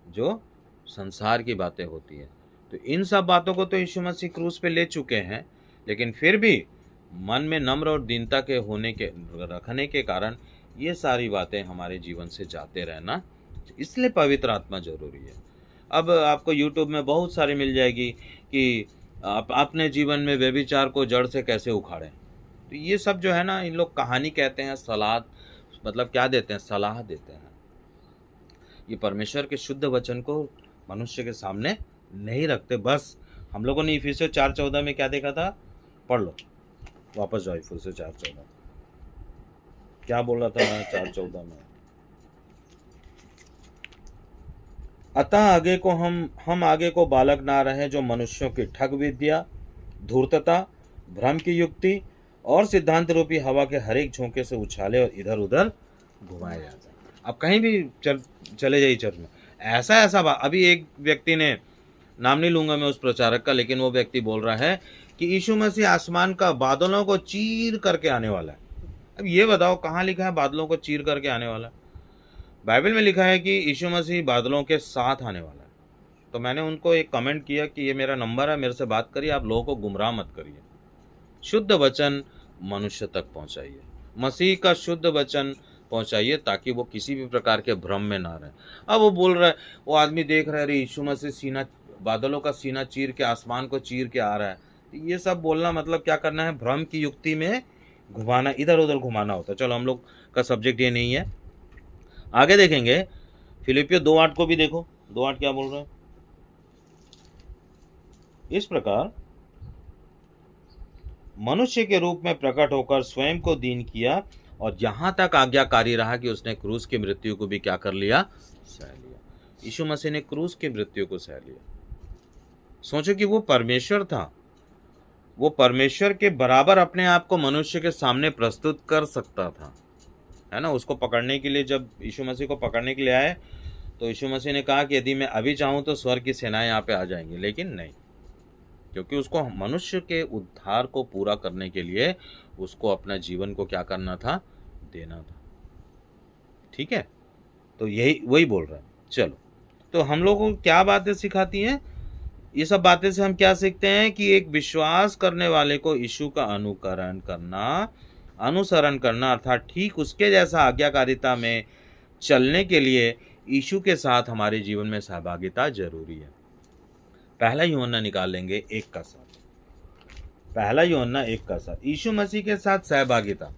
जो संसार की बातें होती है। तो इन सब बातों को तो यीशु मसीह क्रूस पे ले चुके हैं, लेकिन फिर भी मन में नम्र और दीनता के रखने के कारण ये सारी बातें हमारे जीवन से जाते रहना, इसलिए पवित्र आत्मा जरूरी है। अब आपको यूट्यूब में बहुत सारी मिल जाएगी कि आप अपने जीवन में व्यभिचार को जड़ से कैसे उखाड़ें। तो ये सब जो है ना, इन लोग कहानी कहते हैं, सलाह मतलब क्या देते हैं, सलाह देते हैं। ये परमेश्वर के शुद्ध वचन को मनुष्य के सामने नहीं रखते। बस हम लोगों ने इफिसियों 4:14 में क्या देखा था, पढ़ लो, वापस जाओ इफिसियों 4:14, क्या बोल रहा था 4:14 में। अतः आगे को हम आगे को बालक ना रहे जो मनुष्यों की ठग विद्या, धूर्तता, भ्रम की युक्ति और सिद्धांत रूपी हवा के हर एक झोंके से उछाले और इधर उधर घुमाए जाते हैं। अब कहीं भी चले जाइए चर्च में, ऐसा अभी एक व्यक्ति ने, नाम नहीं लूंगा मैं उस प्रचारक का, लेकिन वो व्यक्ति बोल रहा है कि यीशु मसीह आसमान का बादलों को चीर करके आने वाला है। अब ये बताओ कहाँ लिखा है बादलों को चीर करके आने वाला है? बाइबल में लिखा है कि यीशु मसीह बादलों के साथ आने वाला है। तो मैंने उनको एक कमेंट किया कि ये मेरा नंबर है, मेरे से बात करिए, आप लोगों को गुमराह मत करिए, शुद्ध वचन मनुष्य तक पहुंचाइए, मसीह का शुद्ध वचन पहुंचाइए, ताकि वो किसी भी प्रकार के भ्रम में ना रहे। अब वो बोल रहा है, वो आदमी देख रहा है, अरे यीशु मसीह बादलों का सीना चीर के आसमान को चीर के आ रहा है। तो ये सब बोलना मतलब क्या करना है, भ्रम की युक्ति में घुमाना, इधर उधर घुमाना होता है। चलो हम लोग का सब्जेक्ट ये नहीं है, आगे देखेंगे। फिलिपियों 2:8 को भी देखो, 2:8 क्या बोल रहा है, इस प्रकार मनुष्य के रूप में प्रकट होकर स्वयं को दीन किया, और यहां तक आज्ञाकारी रहा कि उसने क्रूस की मृत्यु को भी क्या कर लिया, सह लिया। यीशु मसीह ने क्रूस की मृत्यु को सह लिया। सोचो कि वो परमेश्वर था, वो परमेश्वर के बराबर अपने आप को मनुष्य के सामने प्रस्तुत कर सकता था, है ना। उसको पकड़ने के लिए, जब यीशु मसीह को पकड़ने के लिए आए तो यीशु मसीह ने कहा कि यदि मैं अभी चाहूँ तो स्वर्ग की सेनाएं यहाँ पे आ जाएंगी, लेकिन नहीं, क्योंकि उसको मनुष्य के उद्धार को पूरा करने के लिए उसको अपना जीवन को क्या करना था, देना था। ठीक है, तो यही वही बोल रहा है। चलो, तो हम लोगों को क्या बातें सिखाती हैं? ये सब बातें से हम क्या सीखते हैं कि एक विश्वास करने वाले को यीशु का अनुसरण करना अर्थात ठीक उसके जैसा आज्ञाकारिता में चलने के लिए यीशु के साथ हमारे जीवन में सहभागिता जरूरी है। पहला यूहन्ना निकाल लेंगे 1:7। पहला यूहन्ना 1:7, यीशु मसीह के साथ सहभागिता।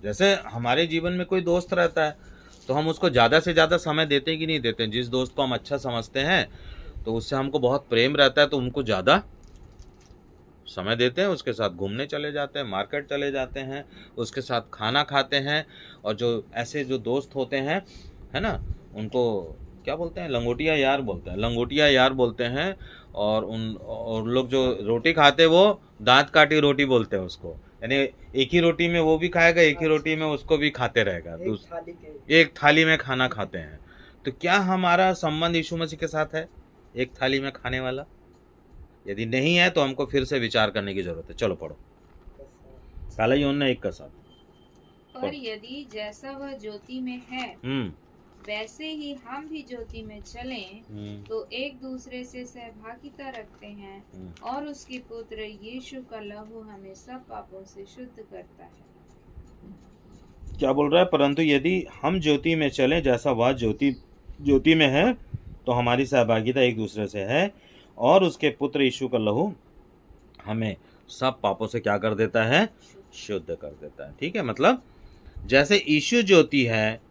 जैसे हमारे जीवन में कोई दोस्त रहता है तो हम उसको ज़्यादा से ज़्यादा समय देते कि नहीं देते। जिस दोस्त को हम अच्छा समझते हैं तो उससे हमको बहुत प्रेम रहता है तो उनको ज़्यादा समय देते हैं, उसके साथ घूमने चले जाते हैं, मार्केट चले जाते हैं, उसके साथ खाना खाते हैं। और जो ऐसे जो दोस्त होते हैं, है ना, उनको क्या बोलते हैं? लंगोटिया यार बोलते हैं। और लोग जो रोटी खाते वो दांत काटी रोटी बोलते हैं उसको, यानी एक ही रोटी में वो भी खाएगा, एक ही रोटी में उसको भी खाते रहेगा, एक थाली में खाना खाते हैं। तो क्या हमारा संबंध यीशु मसीह के साथ है, एक थाली में खाने वाला? यदि नहीं है तो हमको फिर से विचार करने की जरूरत है। चलो पढ़ो पहला यूहन्ना 1:7। पर यदि जैसा वह ज्योति में है वैसे ही हम भी ज्योति में चलें तो एक दूसरे से सहभागिता रखते हैं और उसके पुत्र यीशु का लहू हमें सब पापों से शुद्ध करता है। क्या बोल रहा है? परंतु यदि हम ज्योति में चलें जैसा वह ज्योति में है तो हमारी सहभागिता एक दूसरे से है और उसके पुत्र यीशु का लहू हमें सब पापों से क्या कर देता है? शुद्ध कर देता है। ठीक है, मतलब जैसे यीशु ज्योति है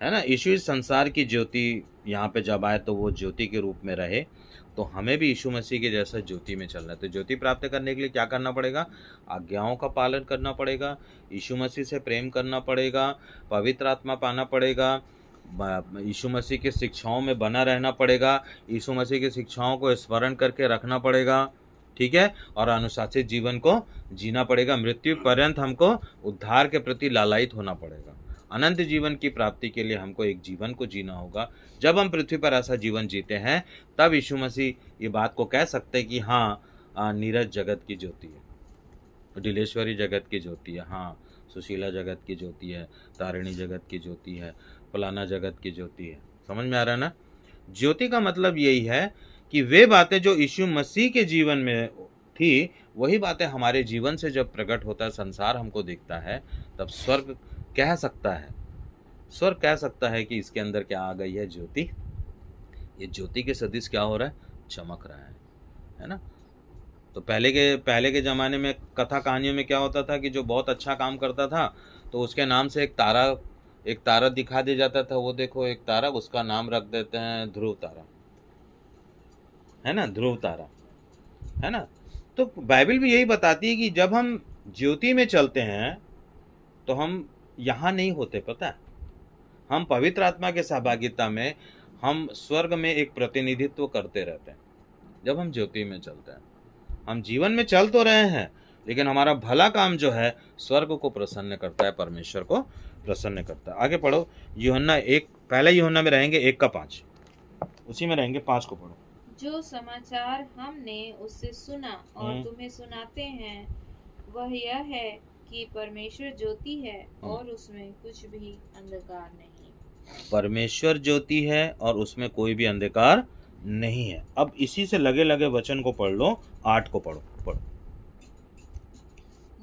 ना, यीशु इस संसार की ज्योति यहाँ पे जब आए तो वो ज्योति के रूप में रहे, तो हमें भी यीशु मसीह के जैसा ज्योति में चलना है। तो ज्योति प्राप्त करने के लिए क्या करना पड़ेगा? आज्ञाओं का पालन करना पड़ेगा, यीशु मसीह से प्रेम करना पड़ेगा, पवित्र आत्मा पाना पड़ेगा, यीशु मसीह की शिक्षाओं में बना रहना पड़ेगा, यीशु मसीह की शिक्षाओं को स्मरण करके रखना पड़ेगा। ठीक है, और अनुशासित जीवन को जीना पड़ेगा। मृत्यु पर्यंत हमको उद्धार के प्रति लालायित होना पड़ेगा। अनंत जीवन की प्राप्ति के लिए हमको एक जीवन को जीना होगा। जब हम पृथ्वी पर ऐसा जीवन जीते हैं तब यीशु मसीह ये बात को कह सकते हैं कि हाँ, नीरज जगत की ज्योति है, डिलेश्वरी जगत की ज्योति है, हाँ, सुशीला जगत की ज्योति है, तारिणी जगत की ज्योति है, फलाना जगत की ज्योति है। समझ में आ रहा है ना? ज्योति का मतलब यही है कि वे बातें जो यीशु मसीह के जीवन में थी वही बातें हमारे जीवन से जब प्रकट होता है, संसार हमको दिखता है, तब स्वर्ग कह सकता है कि इसके अंदर क्या आ गई है? ज्योति। ये ज्योति के सदृश क्या हो रहा है? चमक रहा है ना? तो पहले के ज़माने में कथा कहानियों में क्या होता था कि जो बहुत अच्छा काम करता था तो उसके नाम से एक तारा दिखा दिया जाता था। वो देखो एक तारा, उसका नाम रख देते हैं ध्रुव तारा, है ना, ध्रुव तारा, है ना। तो बाइबल भी यही बताती है कि जब हम ज्योति में चलते हैं तो हम यहाँ नहीं होते, पता है, हम पवित्र आत्मा के सहभागिता में हम स्वर्ग में एक प्रतिनिधित्व करते रहते हैं। जब हम ज्योति में चलते हैं, हम जीवन में चल तो रहे हैं लेकिन हमारा भला काम जो है स्वर्ग को प्रसन्न करता है, परमेश्वर को प्रसन्न करता है। आगे पढ़ो यूहन्ना 1, पहला यूहन्ना में रहेंगे 1:5, उसी में रहेंगे 5 को पढ़ो। जो समाचार हमने उससे सुना और तुम्हें सुनाते हैं वह यह है कि परमेश्वर ज्योति है और उसमें कुछ भी अंधकार नहीं। परमेश्वर ज्योति है और उसमें कोई भी अंधकार नहीं है। अब इसी से लगे लगे वचन को पढ़ लो, 8 को पढ़ो।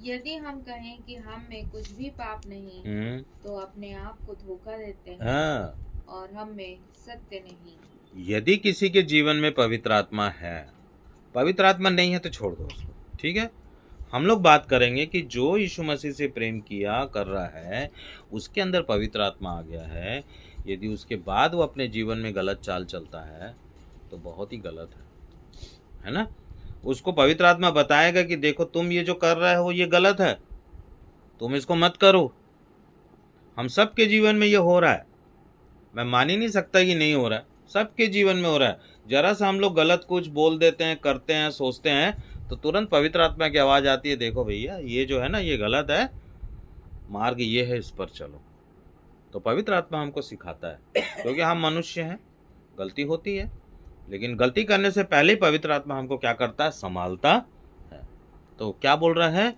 यदि हम कहें कि हम में कुछ भी पाप नहीं तो अपने आप को धोखा देते हैं और हम में सत्य नहीं। यदि किसी के जीवन में पवित्र आत्मा है, पवित्र आत्मा नहीं है तो छोड़ दो उसको। ठीक है, हम लोग बात करेंगे कि जो यीशु मसीह से प्रेम किया कर रहा है उसके अंदर पवित्र आत्मा आ गया है, यदि उसके बाद वो अपने जीवन में गलत चाल चलता है तो बहुत ही गलत है ना। उसको पवित्र आत्मा बताएगा कि देखो तुम ये जो कर रहे हो ये गलत है, तुम इसको मत करो। हम सबके जीवन में ये हो रहा है, मैं मान ही नहीं सकता कि नहीं हो रहा है, सबके जीवन में हो रहा है। जरा सा हम लोग गलत कुछ बोल देते हैं, करते हैं, सोचते हैं तो तुरंत पवित्र आत्मा की आवाज़ आती है, देखो भैया ये जो है ना ये गलत है, मार्ग ये है, इस पर चलो। तो पवित्र आत्मा हमको सिखाता है, क्योंकि हम मनुष्य हैं, गलती होती है, लेकिन गलती करने से पहले पवित्र आत्मा हमको क्या करता है? संभालता है। तो क्या बोल रहा है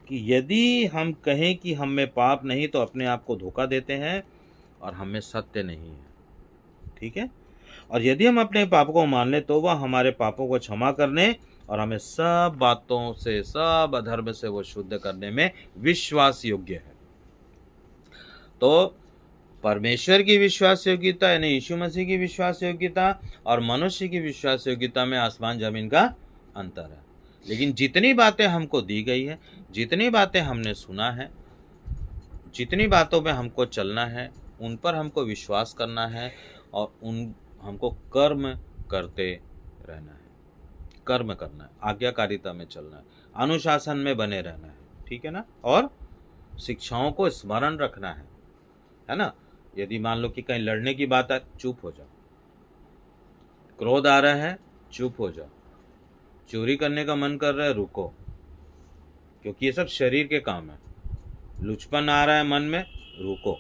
कि यदि हम कहें कि हम में पाप नहीं तो अपने आप को धोखा देते हैं और हम में सत्य नहीं है। ठीक है, और यदि हम अपने पापों को मान लें तो वह हमारे पापों को क्षमा करने और हमें सब बातों से, सब अधर्म से वो शुद्ध करने में विश्वास योग्य है। तो परमेश्वर की विश्वास योग्यता यानी यीशु मसीह की विश्वास योग्यता और मनुष्य की विश्वास योग्यता में आसमान जमीन का अंतर है। लेकिन जितनी बातें हमको दी गई है, जितनी बातें हमने सुना है, जितनी बातों में हमको चलना है, उन पर हमको विश्वास करना है और उन हमको कर्म करते रहना है, कर्म करना है, आज्ञाकारिता में चलना है, अनुशासन में बने रहना है, ठीक है ना। और शिक्षाओं को स्मरण रखना है ना। यदि मान लो कि कहीं लड़ने की बात है, चुप हो जाओ। क्रोध आ रहा है, चुप हो जाओ। चोरी करने का मन कर रहा है, रुको, क्योंकि ये सब शरीर के काम है। लुचपन आ रहा है मन में, रुको।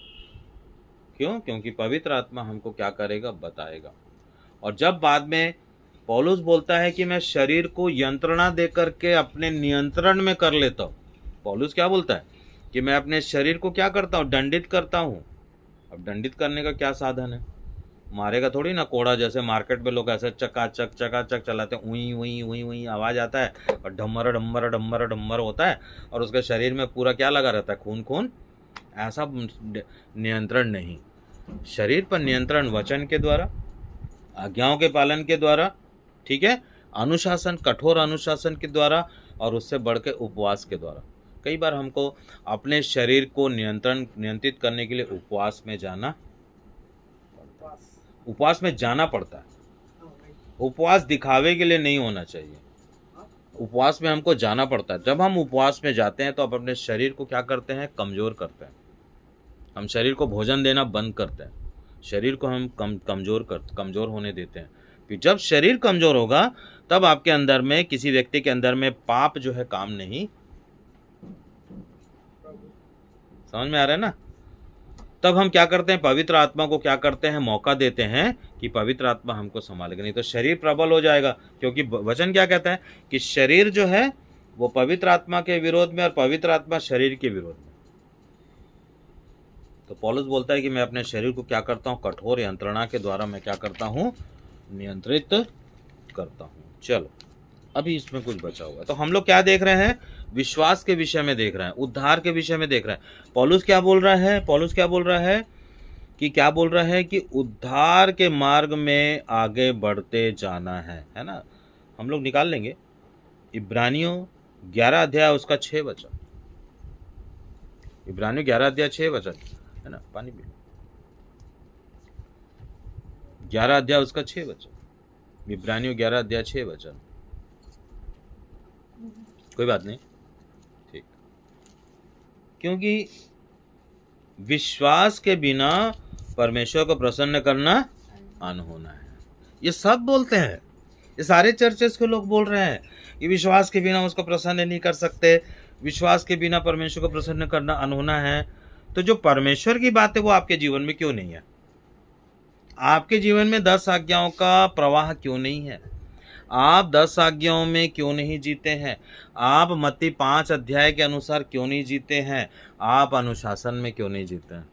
क्यों? क्योंकि पवित्र आत्मा हमको क्या करेगा, बताएगा। और जब बाद में पौलुस बोलता है कि मैं शरीर को यंत्रणा दे करके अपने नियंत्रण में कर लेता हूँ, पौलुस क्या बोलता है कि मैं अपने शरीर को क्या करता हूँ, दंडित करता हूँ। अब दंडित करने का क्या साधन है? मारेगा थोड़ी ना। कोड़ा जैसे मार्केट में लोग ऐसे चकाचक चकाचक चलाते हैं, उई उई उई उई आवाज़ आता है और डम्मर डम्मर डम्मर डम्मर होता है और उसके शरीर में पूरा क्या लगा रहता है, खून खून। ऐसा नियंत्रण नहीं। शरीर पर नियंत्रण वचन के द्वारा, आज्ञाओं के पालन के द्वारा, ठीक है, अनुशासन, कठोर अनुशासन के द्वारा और उससे बढ़ के उपवास के द्वारा। कई बार हमको अपने शरीर को नियंत्रित करने के लिए उपवास में जाना पड़ता है। उपवास दिखावे के लिए नहीं होना चाहिए। उपवास में हमको जाना पड़ता है। जब हम उपवास में जाते हैं तो अब अपने शरीर को क्या करते हैं, कमज़ोर करते हैं। हम शरीर को भोजन देना बंद करते हैं, शरीर को हम कमज़ोर होने देते हैं। फिर जब शरीर कमज़ोर होगा तब आपके अंदर में, किसी व्यक्ति के अंदर में पाप जो है काम नहीं, समझ में आ रहा है ना। तब हम क्या करते हैं, पवित्र आत्मा को क्या करते हैं, मौका देते हैं कि पवित्र आत्मा हमको संभालेगा। नहीं तो शरीर प्रबल हो जाएगा, क्योंकि वचन क्या कहता है कि शरीर जो है वो पवित्र आत्मा के विरोध में और पवित्र आत्मा शरीर के विरोध में। तो पौलुस बोलता है कि मैं अपने शरीर को क्या करता हूँ, कठोर यंत्रणा के द्वारा मैं क्या करता हूँ, नियंत्रित करता हूँ। चलो अभी इसमें कुछ बचा हुआ है। तो हम लोग क्या देख रहे हैं, विश्वास के विषय में देख रहे हैं, उद्धार के विषय में देख रहे हैं। पौलुस क्या बोल रहा है, कि उद्धार के मार्ग में आगे बढ़ते जाना है ना। हम लोग निकाल लेंगे इब्रानियों 11 अध्याय उसका 6 वचन। इब्रानियों 11 अध्याय 6 वचन है ना, पानी पी। 11 अध्याय उसका 6 वचन, इब्रानियों 11 अध्याय 6 वचन। कोई बात नहीं, ठीक। क्योंकि विश्वास के बिना परमेश्वर को प्रसन्न करना अनहोना है। ये सब बोलते हैं, ये सारे चर्चेस के लोग बोल रहे हैं कि विश्वास के बिना उसको प्रसन्न नहीं कर सकते, विश्वास के बिना परमेश्वर को प्रसन्न करना अनहोना है। तो जो परमेश्वर की बात है वो आपके जीवन में क्यों नहीं है? आपके जीवन में 10 आज्ञाओं का प्रवाह क्यों नहीं है? आप 10 आज्ञाओं में क्यों नहीं जीते हैं? आप मत्ती 5 अध्याय के अनुसार क्यों नहीं जीते हैं? आप अनुशासन में क्यों नहीं जीते हैं?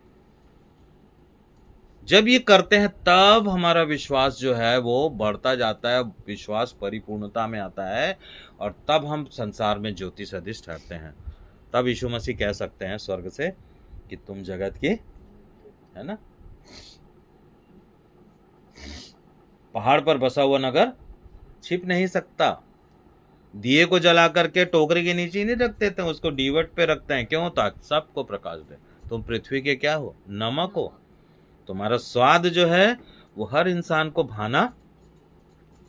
जब ये करते हैं तब हमारा विश्वास जो है वो बढ़ता जाता है, विश्वास परिपूर्णता में आता है और तब हम संसार में ज्योति सदृश ठहरते हैं। तब यीशु मसीह कह सकते हैं स्वर्ग से कि तुम जगत की, है ना, पहाड़ पर बसा हुआ नगर छिप नहीं सकता। दिए को जला करके टोकरी के नीचे नहीं रख देते हैं, उसको डीवट पे रखते हैं। क्यों? ताकि सबको प्रकाश दे। तुम पृथ्वी के क्या हो? नमक हो। तुम्हारा स्वाद जो है वो हर इंसान को भाना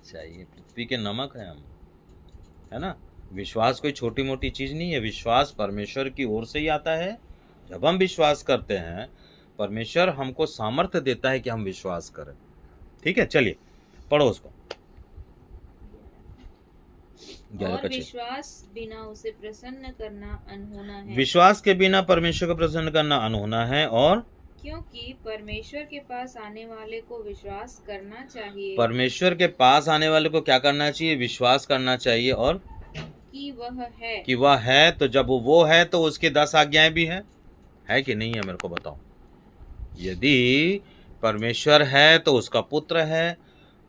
चाहिए। पृथ्वी के नमक है हम, है ना। विश्वास कोई छोटी मोटी चीज नहीं है। विश्वास परमेश्वर की ओर से ही आता है। जब हम विश्वास करते हैं परमेश्वर हमको सामर्थ्य देता है कि हम विश्वास करें। ठीक है, चलिए पढ़ो उसको। और विश्वास बिना उसे प्रसन्न करना अनहोना है। विश्वास के बिना परमेश्वर को प्रसन्न करना अनहोना है। और क्योंकि परमेश्वर के पास आने वाले को विश्वास करना चाहिए। परमेश्वर के पास आने वाले को क्या करना चाहिए? विश्वास करना चाहिए। और कि वह है। तो जब वो है तो उसकी 10 आज्ञाएं भी है कि नहीं है? मेरे को बताओ। यदि परमेश्वर है तो उसका पुत्र है,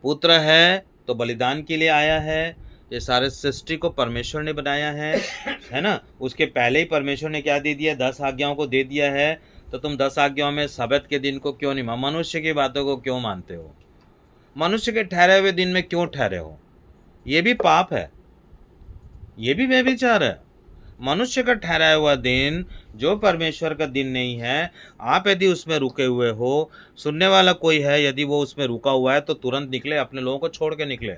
पुत्र है तो बलिदान के लिए आया है। ये सारे सृष्टि को परमेश्वर ने बनाया है ना। उसके पहले ही परमेश्वर ने क्या दे दिया, 10 आज्ञाओं को दे दिया है। तो तुम 10 आज्ञाओं में सब्त के दिन को क्यों नहीं, मनुष्य की बातों को क्यों मानते हो? मनुष्य के ठहरे हुए दिन में क्यों ठहरे हो? ये भी पाप है, ये भी व्यभिचार है। मनुष्य का ठहराया हुआ दिन जो परमेश्वर का दिन नहीं है, आप यदि उसमें रुके हुए हो, सुनने वाला कोई है यदि वो उसमें रुका हुआ है तो तुरंत निकले, अपने लोगों को छोड़ के निकले।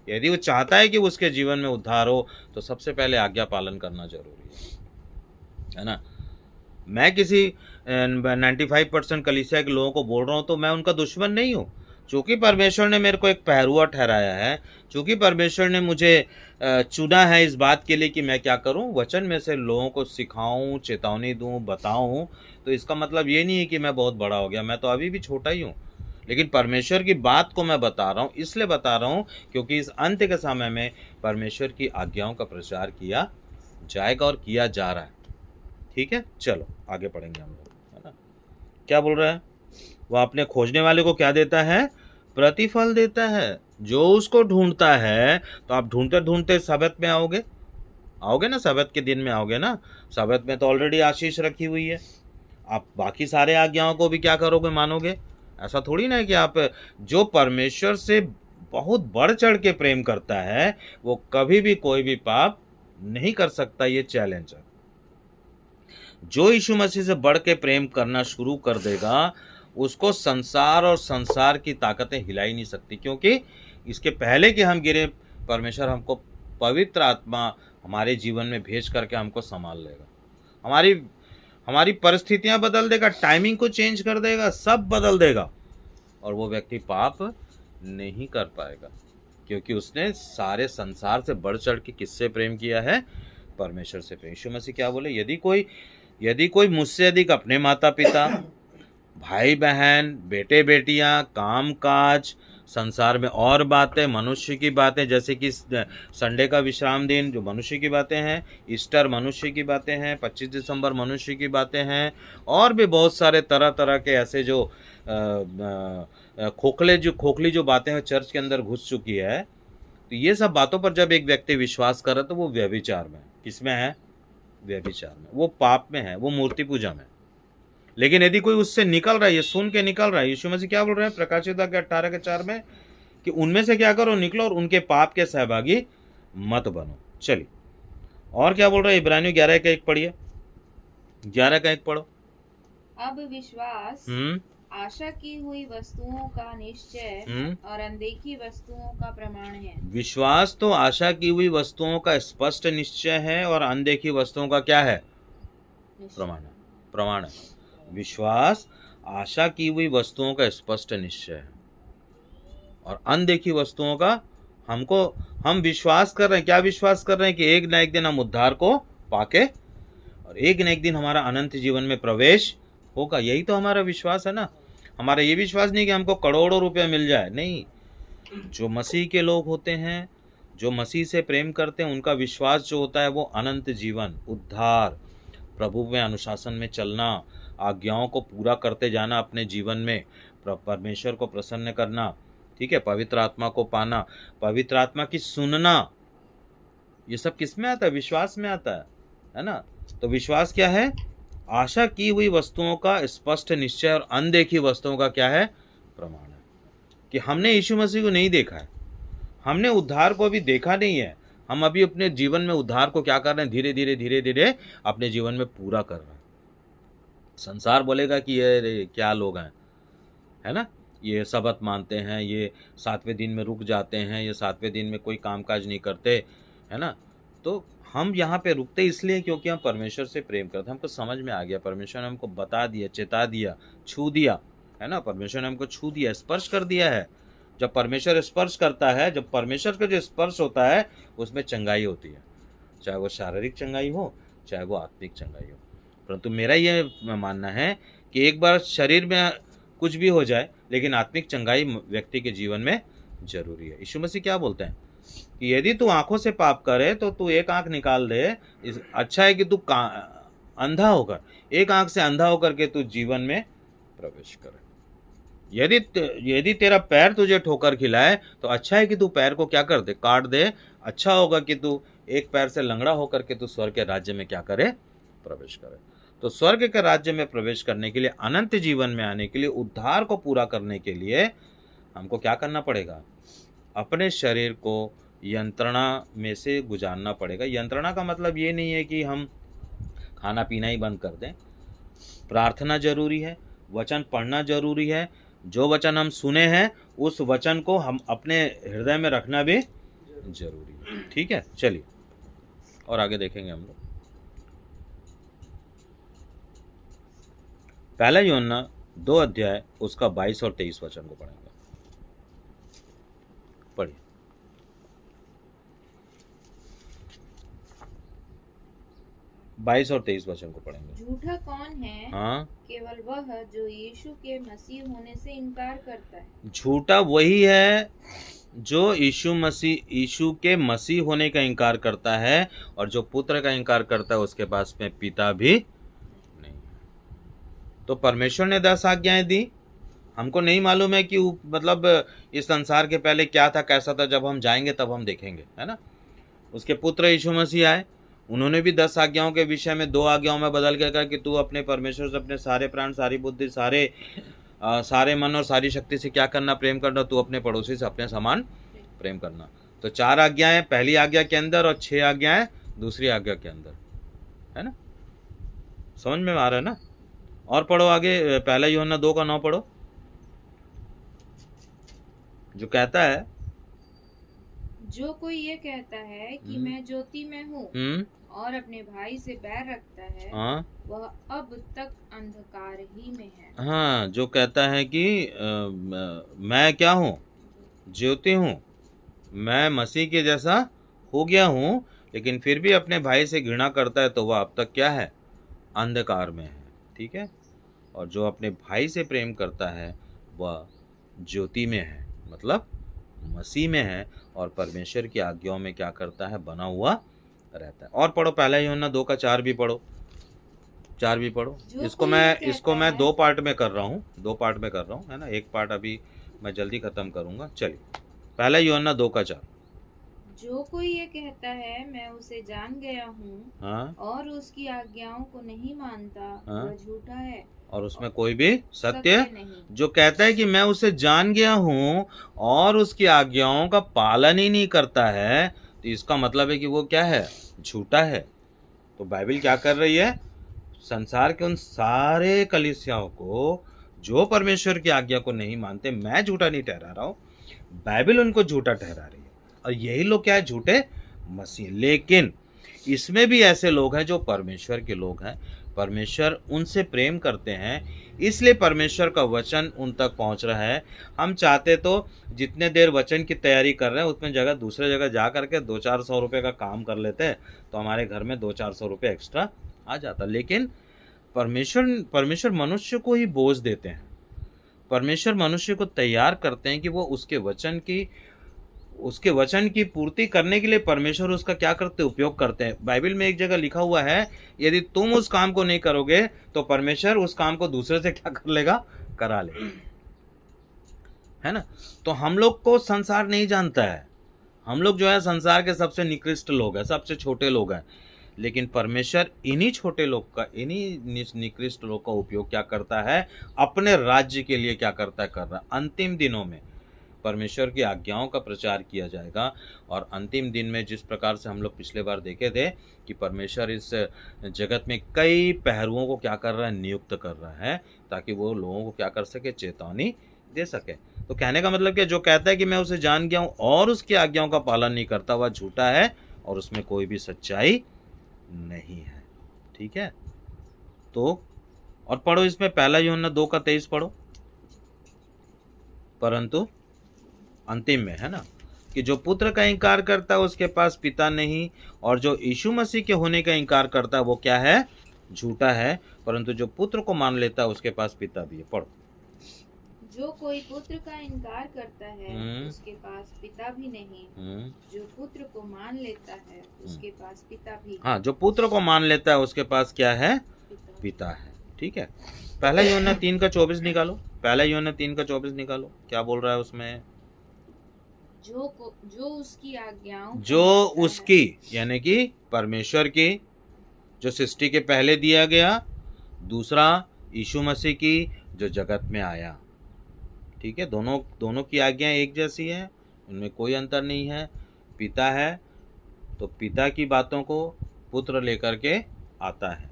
यदि वो चाहता है कि उसके जीवन में उद्धार हो तो सबसे पहले आज्ञा पालन करना जरूरी है ना। मैं किसी 95% कलीसिया के लोगों को बोल रहा हूँ तो मैं उनका दुश्मन नहीं हूँ। चूँकि परमेश्वर ने मेरे को एक पहरुआ ठहराया है, चूँकि परमेश्वर ने मुझे चुना है इस बात के लिए कि मैं क्या करूँ, वचन में से लोगों को सिखाऊं, चेतावनी दूं, बताऊं, तो इसका मतलब ये नहीं है कि मैं बहुत बड़ा हो गया, मैं तो अभी भी छोटा ही हूँ। लेकिन परमेश्वर की बात को मैं बता रहा हूँ, इसलिए बता रहा हूँ क्योंकि इस अंत्य के समय में परमेश्वर की आज्ञाओं का प्रचार किया जाएगा और किया जा रहा है। ठीक है, चलो आगे पढ़ेंगे हम लोग, है ना। क्या बोल रहा है, वह अपने खोजने वाले को क्या देता है, प्रतिफल देता है। जो उसको ढूंढता है, तो आप ढूंढते ढूंढते सब्त में आओगे ना, सब्त के दिन में आओगे ना। सब्त में तो ऑलरेडी आशीष रखी हुई है, आप बाकी सारे आज्ञाओं को भी क्या करोगे, मानोगे। ऐसा थोड़ी ना है कि आप, जो परमेश्वर से बहुत बढ़ चढ़ के प्रेम करता है वो कभी भी कोई भी पाप नहीं कर सकता, ये चैलेंज है। जो यीशु मसीह से बढ़ के प्रेम करना शुरू कर देगा उसको संसार और संसार की ताकतें हिला ही नहीं सकती, क्योंकि इसके पहले कि हम गिरे, परमेश्वर हमको पवित्र आत्मा हमारे जीवन में भेज करके हमको संभाल लेगा। हमारी परिस्थितियां बदल देगा, टाइमिंग को चेंज कर देगा, सब बदल देगा, और वो व्यक्ति पाप नहीं कर पाएगा, क्योंकि उसने सारे संसार से बढ़ चढ़ के किससे प्रेम किया है, परमेश्वर से प्रेम। यीशु मसीह क्या बोले, यदि कोई मुझसे अधिक अपने माता पिता, भाई बहन, बेटे बेटियां, काम काज, संसार में और बातें, मनुष्य की बातें, जैसे कि संडे का विश्राम दिन जो मनुष्य की बातें हैं, ईस्टर मनुष्य की बातें हैं, 25 दिसंबर मनुष्य की बातें हैं, और भी बहुत सारे तरह तरह के ऐसे जो खोखली जो बातें हैं चर्च के अंदर घुस चुकी है। तो ये सब बातों पर जब एक व्यक्ति विश्वास करे तो वो व्यभिचार में, किसमें है, व्यभिचार में, वो पाप में है, वो मूर्ति पूजा में। लेकिन यदि कोई उससे निकल रहा है, ये सुन के निकल रहा है, यीशु मसीह क्या बोल रहे हैं प्रकाशिता के 18:4 में, कि उनमें से क्या करो, निकलो और उनके पाप के सहभागी मत बनो। चलिए और क्या बोल रहा है, इब्रानियों 11:1 पढ़िए, 11:1 पढ़ो। अब विश्वास आशा की हुई वस्तुओं का निश्चय और अनदेखी वस्तुओं का प्रमाण है। विश्वास तो आशा की हुई वस्तुओं का स्पष्ट निश्चय है और अनदेखी वस्तुओं का क्या है, प्रमाण है। विश्वास आशा की हुई वस्तुओं का स्पष्ट निश्चय है और अनदेखी वस्तुओं का हम विश्वास कर रहे हैं, क्या विश्वास कर रहे हैं, कि एक न एक दिन हम उद्धार को पाके और एक न एक दिन हमारा अनंत जीवन में प्रवेश होगा। यही तो हमारा विश्वास है ना। हमारा ये विश्वास नहीं कि हमको करोड़ों रुपए मिल जाए, नहीं। जो मसीह के लोग होते हैं, जो मसीह से प्रेम करते हैं, उनका विश्वास जो होता है वो अनंत जीवन, उद्धार, प्रभु में अनुशासन में चलना, आज्ञाओं को पूरा करते जाना अपने जीवन में, परमेश्वर को प्रसन्न करना, ठीक है, पवित्र आत्मा को पाना, पवित्र आत्मा की सुनना, ये सब किस में आता है, विश्वास में आता है ना। तो विश्वास क्या है, आशा की हुई वस्तुओं का स्पष्ट निश्चय और अनदेखी वस्तुओं का क्या है, प्रमाण है। कि हमने यीशु मसीह को नहीं देखा है, हमने उद्धार को अभी देखा नहीं है, हम अभी अपने जीवन में उद्धार को क्या कर रहे हैं, धीरे धीरे अपने जीवन में पूरा कर रहे हैं। संसार बोलेगा कि ये क्या लोग हैं, है ना, ये सबत मानते हैं, ये 7वें दिन में रुक जाते हैं, ये 7वें दिन में कोई कामकाज नहीं करते, है ना। तो हम यहाँ पे रुकते इसलिए क्योंकि हम परमेश्वर से प्रेम करते हैं, हमको समझ में आ गया, परमेश्वर ने हमको बता दिया, चेता दिया, छू दिया, है ना। परमेश्वर ने हमको छू दिया, स्पर्श कर दिया है। जब परमेश्वर स्पर्श करता है, जब परमेश्वर का जो स्पर्श होता है उसमें चंगाई होती है, चाहे वो शारीरिक चंगाई हो, चाहे वो आत्मिक चंगाई हो। परंतु मेरा ये मानना है कि एक बार शरीर में कुछ भी हो जाए लेकिन आत्मिक चंगाई व्यक्ति के जीवन में जरूरी है। यीशु मसीह क्या बोलते हैं कि यदि तू आंखों से पाप करे तो तू एक आंख निकाल दे, अच्छा है कि तू अंधा होकर, एक आंख से अंधा होकर के तू जीवन में प्रवेश करे। यदि यदि तेरा पैर तुझे ठोकर खिलाए तो अच्छा है कि तू पैर को क्या कर दे, काट दे। अच्छा होगा कि तू एक पैर से लंगड़ा होकर के तू स्वर्ग के राज्य में क्या करे, प्रवेश करे। तो स्वर्ग के राज्य में प्रवेश करने के लिए, अनंत जीवन में आने के लिए, उद्धार को पूरा करने के लिए हमको क्या करना पड़ेगा, अपने शरीर को यंत्रणा में से गुजारना पड़ेगा। यंत्रणा का मतलब ये नहीं है कि हम खाना पीना ही बंद कर दें। प्रार्थना जरूरी है, वचन पढ़ना जरूरी है, जो वचन हम सुने हैं उस वचन को हम अपने हृदय में रखना भी जरूरी है। ठीक है, चलिए और आगे देखेंगे हम लोग। पहला यूहन्ना 2 अध्याय उसका 22 और 23 वचन को पढ़ेंगे। पढ़िए। बाईस और 23 वचन को पढ़ेंगे। झूठा कौन है? हाँ, केवल वह जो यीशु के मसीह होने से इनकार करता है। झूठा वही है जो यीशु के मसीह होने का इनकार करता है, और जो पुत्र का इनकार करता है उसके पास में पिता भी नहीं। तो परमेश्वर ने 10 आज्ञाएं दी, हमको नहीं मालूम है कि मतलब इस संसार के पहले क्या था, कैसा था। जब हम जाएंगे तब हम देखेंगे, है ना। उसके पुत्र यीशु मसीह आए, उन्होंने भी 10 आज्ञाओं के विषय में 2 आज्ञाओं में बदल के कहा कि तू अपने परमेश्वर से अपने सारे प्राण, सारी बुद्धि, सारे मन और सारी शक्ति से क्या करना, प्रेम करना। तू अपने पड़ोसी से अपने समान प्रेम करना। तो 4 आज्ञाएं पहली आज्ञा के अंदर और 6 आज्ञाएं दूसरी आज्ञा के अंदर, है ना। समझ में आ रहा है ना। और पढ़ो आगे, पहला यूहन्ना 2:9 पढ़ो, जो कहता है, जो कोई ये कहता है कि मैं ज्योति में हूँ और अपने भाई से बैर रखता है, हाँ, वह अब तक अंधकार ही में है। हाँ, जो कहता है कि मैं क्या हूँ, ज्योति हूँ, मैं मसीह के जैसा हो गया हूँ, लेकिन फिर भी अपने भाई से घृणा करता है, तो वह अब तक क्या है, अंधकार में है। ठीक है। और जो अपने भाई से प्रेम करता है वह ज्योति में है, मतलब मसीह में है, और परमेश्वर की आज्ञाओं में क्या करता है, बना हुआ रहता है। और पढ़ो, पहला यूहन्ना 2:4 भी पढ़ो, 4 भी पढ़ो। इसको मैं 2 पार्ट में कर रहा हूँ, 2 पार्ट में कर रहा हूँ, है ना। एक पार्ट अभी मैं जल्दी खत्म करूंगा। चलिए, पहला यूहन्ना 2:4। जो कोई ये कहता है मैं उसे जान गया हूँ, हाँ, और उसकी आज्ञाओं को नहीं मानता, हाँ, वह झूठा है और उसमें कोई भी सत्य नहीं। जो कहता है कि मैं उसे जान गया हूँ और उसकी आज्ञाओं का पालन ही नहीं करता है, तो इसका मतलब है कि वो क्या है, झूठा है। तो बाइबल क्या कर रही है, संसार के उन सारे कलीसियाओं को जो परमेश्वर की आज्ञा को नहीं मानते, मैं झूठा नहीं ठहरा रहा हूँ, बाइबल उनको झूठा ठहरा रही है। और यही लोग क्या है, झूठे मसीह। लेकिन इसमें भी ऐसे लोग हैं जो परमेश्वर के लोग हैं, परमेश्वर उनसे प्रेम करते हैं, इसलिए परमेश्वर का वचन उन तक पहुंच रहा है। हम चाहते तो जितने देर वचन की तैयारी कर रहे हैं उतने जगह दूसरे जगह जा करके 200-400 रुपये का काम कर लेते हैं, तो हमारे घर में 200-400 रुपये एक्स्ट्रा आ जाता। लेकिन परमेश्वर मनुष्य को ही बोझ देते हैं। परमेश्वर मनुष्य को तैयार करते हैं कि वो उसके वचन की पूर्ति करने के लिए परमेश्वर उसका क्या करते, उपयोग करते हैं। बाइबल में एक जगह लिखा हुआ है, यदि तुम उस काम को नहीं करोगे तो परमेश्वर उस काम को दूसरे से क्या कर लेगा, करा लेगा, है ना। तो हम लोग को संसार नहीं जानता है, हम लोग जो है संसार के सबसे निकृष्ट लोग हैं, सबसे छोटे लोग हैं। लेकिन परमेश्वर इन्हीं छोटे लोग का, इन्हीं निकृष्ट लोग का उपयोग क्या करता है, अपने राज्य के लिए क्या करता है, कर रहा है। अंतिम दिनों में परमेश्वर की आज्ञाओं का प्रचार किया जाएगा, और अंतिम दिन में जिस प्रकार से हम लोग पिछले बार देखे थे कि परमेश्वर इस जगत में कई पहरुओं को क्या कर रहा है, नियुक्त कर रहा है, ताकि वो लोगों को क्या कर सके, चेतावनी दे सके। तो कहने का मतलब कि जो कहता है कि मैं उसे जान गया हूँ और उसकी आज्ञाओं का पालन नहीं करता, वह झूठा है और उसमें कोई भी सच्चाई नहीं है। ठीक है। तो और पढ़ो इसमें पहला यूहन्ना 2:23 पढ़ो। परंतु अंतिम में है ना, कि जो पुत्र का इनकार करता है उसके पास पिता नहीं, और जो यीशु मसीह के होने का इनकार करता है वो क्या है, झूठा है, परंतु जो पुत्र को मान लेता है उसके पास पिता भी है। पढ़ो। जो कोई पुत्र का इनकार करता है उसके पास पिता भी नहीं, जो पुत्र को मान लेता है उसके पास पिता भी। हाँ, जो पुत्र को मान लेता है उसके पास क्या है, पिता है। ठीक है, पहला यूहन्ना 3:24 निकालो, पहला यूहन्ना 3:24 निकालो, क्या बोल रहा है उसमें? जो उसकी आज्ञाओं को जो मानता है। उसकी यानी कि परमेश्वर की, जो सृष्टि के पहले दिया गया, दूसरा यीशु मसीह की जो जगत में आया। ठीक है, दोनों की आज्ञाएं एक जैसी है, उनमें कोई अंतर नहीं है। पिता है तो पिता की बातों को पुत्र लेकर के आता है,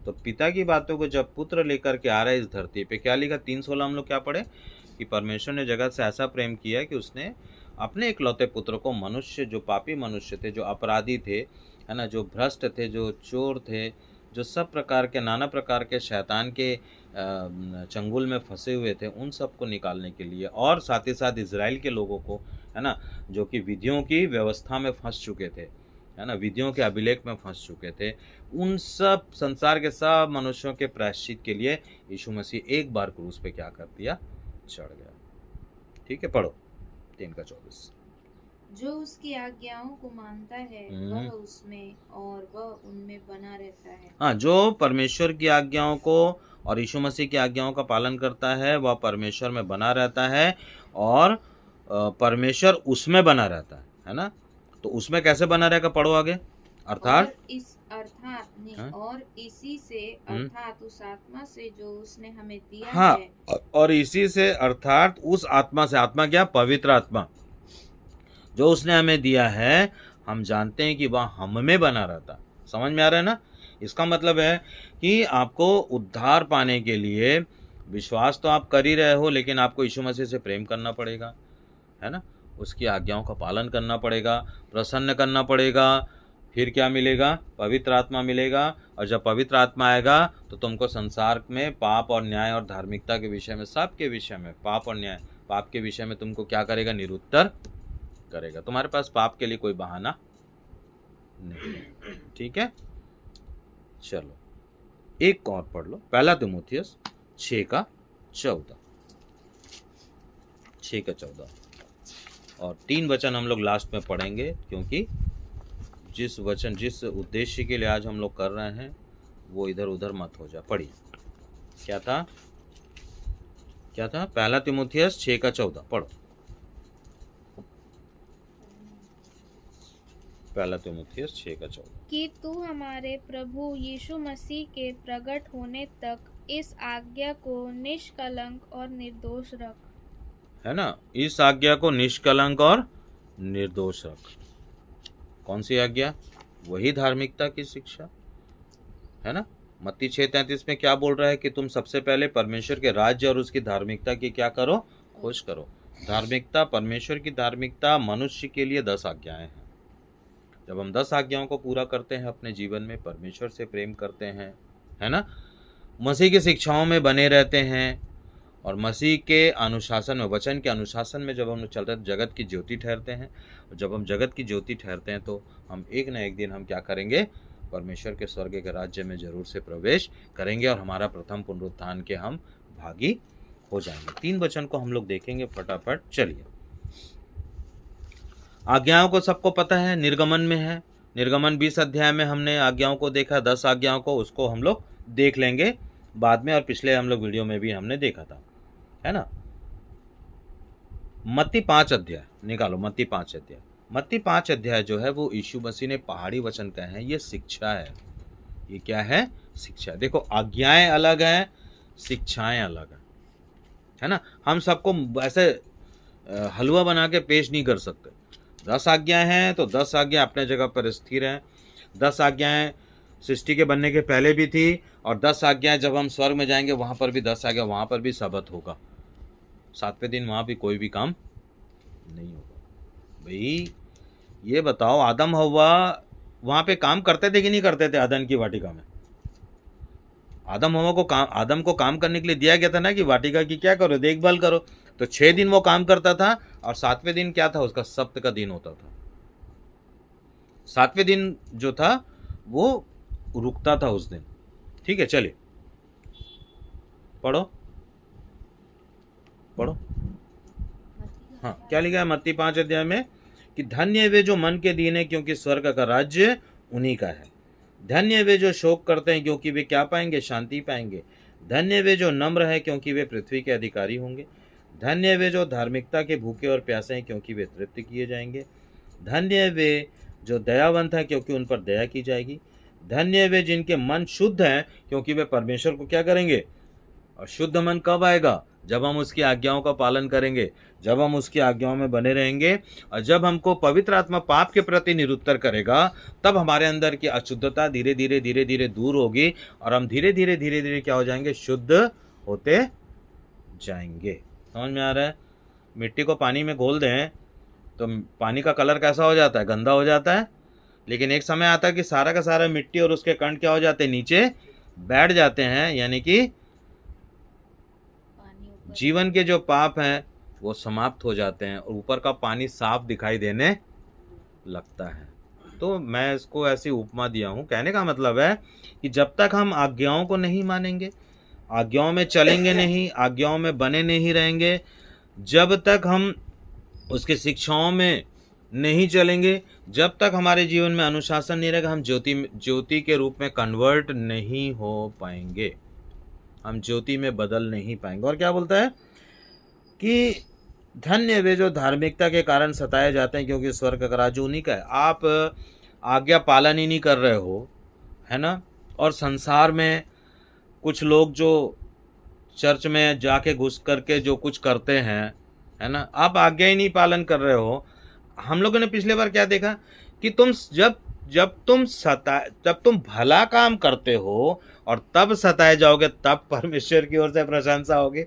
तो पिता की बातों को जब पुत्र लेकर के आ रहा है इस धरती पे, क्या लिखा 3:16 हम लोग क्या पढ़े कि परमेश्वर ने जगत से ऐसा प्रेम किया कि उसने अपने इकलौते पुत्र को, मनुष्य जो पापी मनुष्य थे, जो अपराधी थे, है ना, जो भ्रष्ट थे, जो चोर थे, जो सब प्रकार के नाना प्रकार के शैतान के चंगुल में फंसे हुए थे, उन सबको निकालने के लिए, और साथ ही साथ इजराइल के लोगों को, है ना, जो कि विधियों की व्यवस्था में फंस चुके थे, है ना, विधियों के अभिलेख में फंस चुके थे, उन सब संसार के सब मनुष्यों के प्रायश्चित के लिए यीशु मसीह एक बार क्रूस पे क्या कर दिया? चढ़ गया। ठीक है, पढ़ो 3:24। जो उसकी आज्ञाओं को मानता है वह उसमें और वह उनमें बना रहता है। हाँ, जो परमेश्वर की आज्ञाओं को और यीशु मसीह की आज्ञाओं का पालन करता है वह परमेश्वर में बना रहता है, और परमेश्वर उसमें बना रहता है ना। तो उसमें कैसे बना रहेगा? पढ़ो आगे। अर्थात और इसी से अर्थात उस आत्मा से जो उसने हमें दिया हाँ है। और इसी से अर्थात उस आत्मा से, आत्मा क्या? पवित्र आत्मा जो उसने हमें दिया है, हम जानते हैं कि वह हम में बना रहता। समझ में आ रहा है ना? इसका मतलब है कि आपको उद्धार पाने के लिए विश्वास तो आप कर ही रहे हो, लेकिन आपको यीशु मसीह से प्रेम करना पड़ेगा, है ना, उसकी आज्ञाओं का पालन करना पड़ेगा, प्रसन्न करना पड़ेगा। फिर क्या मिलेगा? पवित्र आत्मा मिलेगा, और जब पवित्र आत्मा आएगा तो तुमको संसार में पाप और न्याय और धार्मिकता के विषय में, सबके विषय में, पाप और न्याय, पाप के विषय में तुमको क्या करेगा? निरुत्तर करेगा। तुम्हारे पास पाप के लिए कोई बहाना नहीं है। ठीक है, चलो एक और पढ़ लो, पहला तीमुथियुस 6:14, 6:14, और 3 वचन हम लोग लास्ट में पढ़ेंगे, क्योंकि जिस उद्देश्य के लिए आज हम लोग कर रहे हैं वो इधर उधर मत हो जा। पढ़िए, क्या था? पहला तीमुथियुस 6:14 पढ़ो। पहला तीमुथियुस 6:14। कि तू हमारे प्रभु यीशु मसीह के प्रकट होने तक इस आज्ञा को निष्कलंक और निर्दोष रख, है ना, इस आज्ञा को निष्कलंक और निर्दोष रख। कौन सी आज्ञा? वही धार्मिकता की शिक्षा, है ना। मत्ती 6:33 में क्या बोल रहा है कि तुम सबसे पहले परमेश्वर के राज्य और उसकी धार्मिकता की क्या करो? खोज करो। धार्मिकता, परमेश्वर की धार्मिकता मनुष्य के लिए 10 आज्ञाएं हैं। जब हम 10 आज्ञाओं को पूरा करते हैं अपने जीवन में, परमेश्वर से प्रेम करते हैं, है ना, मसीह की शिक्षाओं में बने रहते हैं, और मसीह के अनुशासन में, वचन के अनुशासन में जब हम चलते हैं, जगत की ज्योति ठहरते हैं। और जब हम जगत की ज्योति ठहरते हैं तो हम एक न एक दिन हम क्या करेंगे? परमेश्वर के स्वर्ग के राज्य में जरूर से प्रवेश करेंगे, और हमारा प्रथम पुनरुत्थान के हम भागी हो जाएंगे। 3 वचन को हम लोग देखेंगे फटाफट। चलिए, आज्ञाओं को सबको पता है, निर्गमन में है। निर्गमन 20 अध्याय में हमने आज्ञाओं को देखा, 10 आज्ञाओं को, उसको हम लोग देख लेंगे बाद में, और पिछले हम लोग वीडियो में भी हमने देखा था, है ना। मत्ती 5 अध्याय निकालो, मत्ती 5 अध्याय। मत्ती 5 अध्याय जो है वो यीशु मसीह ने पहाड़ी वचन कहे हैं, ये शिक्षा है। ये क्या है? शिक्षा। देखो, आज्ञाएं अलग हैं, शिक्षाएं अलग है ना। हम सबको ऐसे हलवा बना के पेश नहीं कर सकते। 10 आज्ञाएं हैं तो 10 आज्ञाएं अपने जगह पर स्थिर हैं। 10 आज्ञाएं सृष्टि के बनने के पहले भी थी, और 10 आज्ञाएं जब हम स्वर्ग में जाएंगे वहाँ पर भी 10 आज्ञा, वहाँ पर भी सबत होगा। 7वें दिन वहाँ भी कोई भी काम नहीं होगा। भाई ये बताओ, आदम हव्वा वहाँ पे काम करते थे कि नहीं करते थे? अदन की वाटिका में आदम को काम करने के लिए दिया गया था ना, कि वाटिका की क्या करो? देखभाल करो। तो 6 दिन वो काम करता था, और 7वें दिन क्या था? उसका सब्त का दिन होता था। 7वें दिन जो था वो रुकता था उस दिन। ठीक है, चलिए पढ़ो। हाँ, क्या लिखा है मत्ती 5 अध्याय में? कि धन्य वे जो मन के दीन है, क्योंकि स्वर्ग का राज्य उन्हीं का है। धन्य वे जो शोक करते हैं, क्योंकि वे क्या पाएंगे? शांति पाएंगे। धन्य वे जो नम्र है, क्योंकि वे पृथ्वी के अधिकारी होंगे। धन्य वे जो धार्मिकता के भूखे और प्यासे हैं, क्योंकि वे तृप्त किए जाएंगे। धन्य वे जो दयावंत हैं, क्योंकि उन पर दया की जाएगी। धन्य वे जिनके मन शुद्ध हैं, क्योंकि वे परमेश्वर को क्या करेंगे। और शुद्ध मन कब आएगा? जब हम उसकी आज्ञाओं का पालन करेंगे, जब हम उसकी आज्ञाओं में बने रहेंगे, और जब हमको पवित्र आत्मा पाप के प्रति निरुत्तर करेगा, तब हमारे अंदर की अशुद्धता धीरे धीरे दूर होगी और हम धीरे धीरे क्या हो जाएंगे? शुद्ध होते जाएंगे। समझ में आ रहा है? मिट्टी को पानी में घोल दें तो पानी का कलर कैसा हो जाता है? गंदा हो जाता है। लेकिन एक समय आता है कि सारा का सारा मिट्टी और उसके कण क्या हो जाते हैं? नीचे बैठ जाते हैं, यानी कि जीवन के जो पाप हैं वो समाप्त हो जाते हैं और ऊपर का पानी साफ दिखाई देने लगता है। तो मैं इसको ऐसी उपमा दिया हूँ। कहने का मतलब है कि जब तक हम आज्ञाओं को नहीं मानेंगे, आज्ञाओं में चलेंगे नहीं, आज्ञाओं में बने नहीं रहेंगे, जब तक हम उसकी शिक्षाओं में नहीं चलेंगे, जब तक हमारे जीवन में अनुशासन नहीं रहेगा, हम ज्योति के रूप में कन्वर्ट नहीं हो पाएंगे, हम ज्योति में बदल नहीं पाएंगे। और क्या बोलता है कि धन्य वे जो धार्मिकता के कारण सताए जाते हैं, क्योंकि स्वर्ग का राज्य उन्हीं का है। आप आज्ञा पालन ही नहीं कर रहे हो, है ना। और संसार में कुछ लोग जो चर्च में जाके घुस करके जो कुछ करते हैं, है ना, आप आज्ञा ही नहीं पालन कर रहे हो। हम लोगों ने पिछले बार क्या देखा कि तुम जब तुम भला काम करते हो और तब सताए जाओगे, तब परमेश्वर की ओर से प्रशंसा होगी।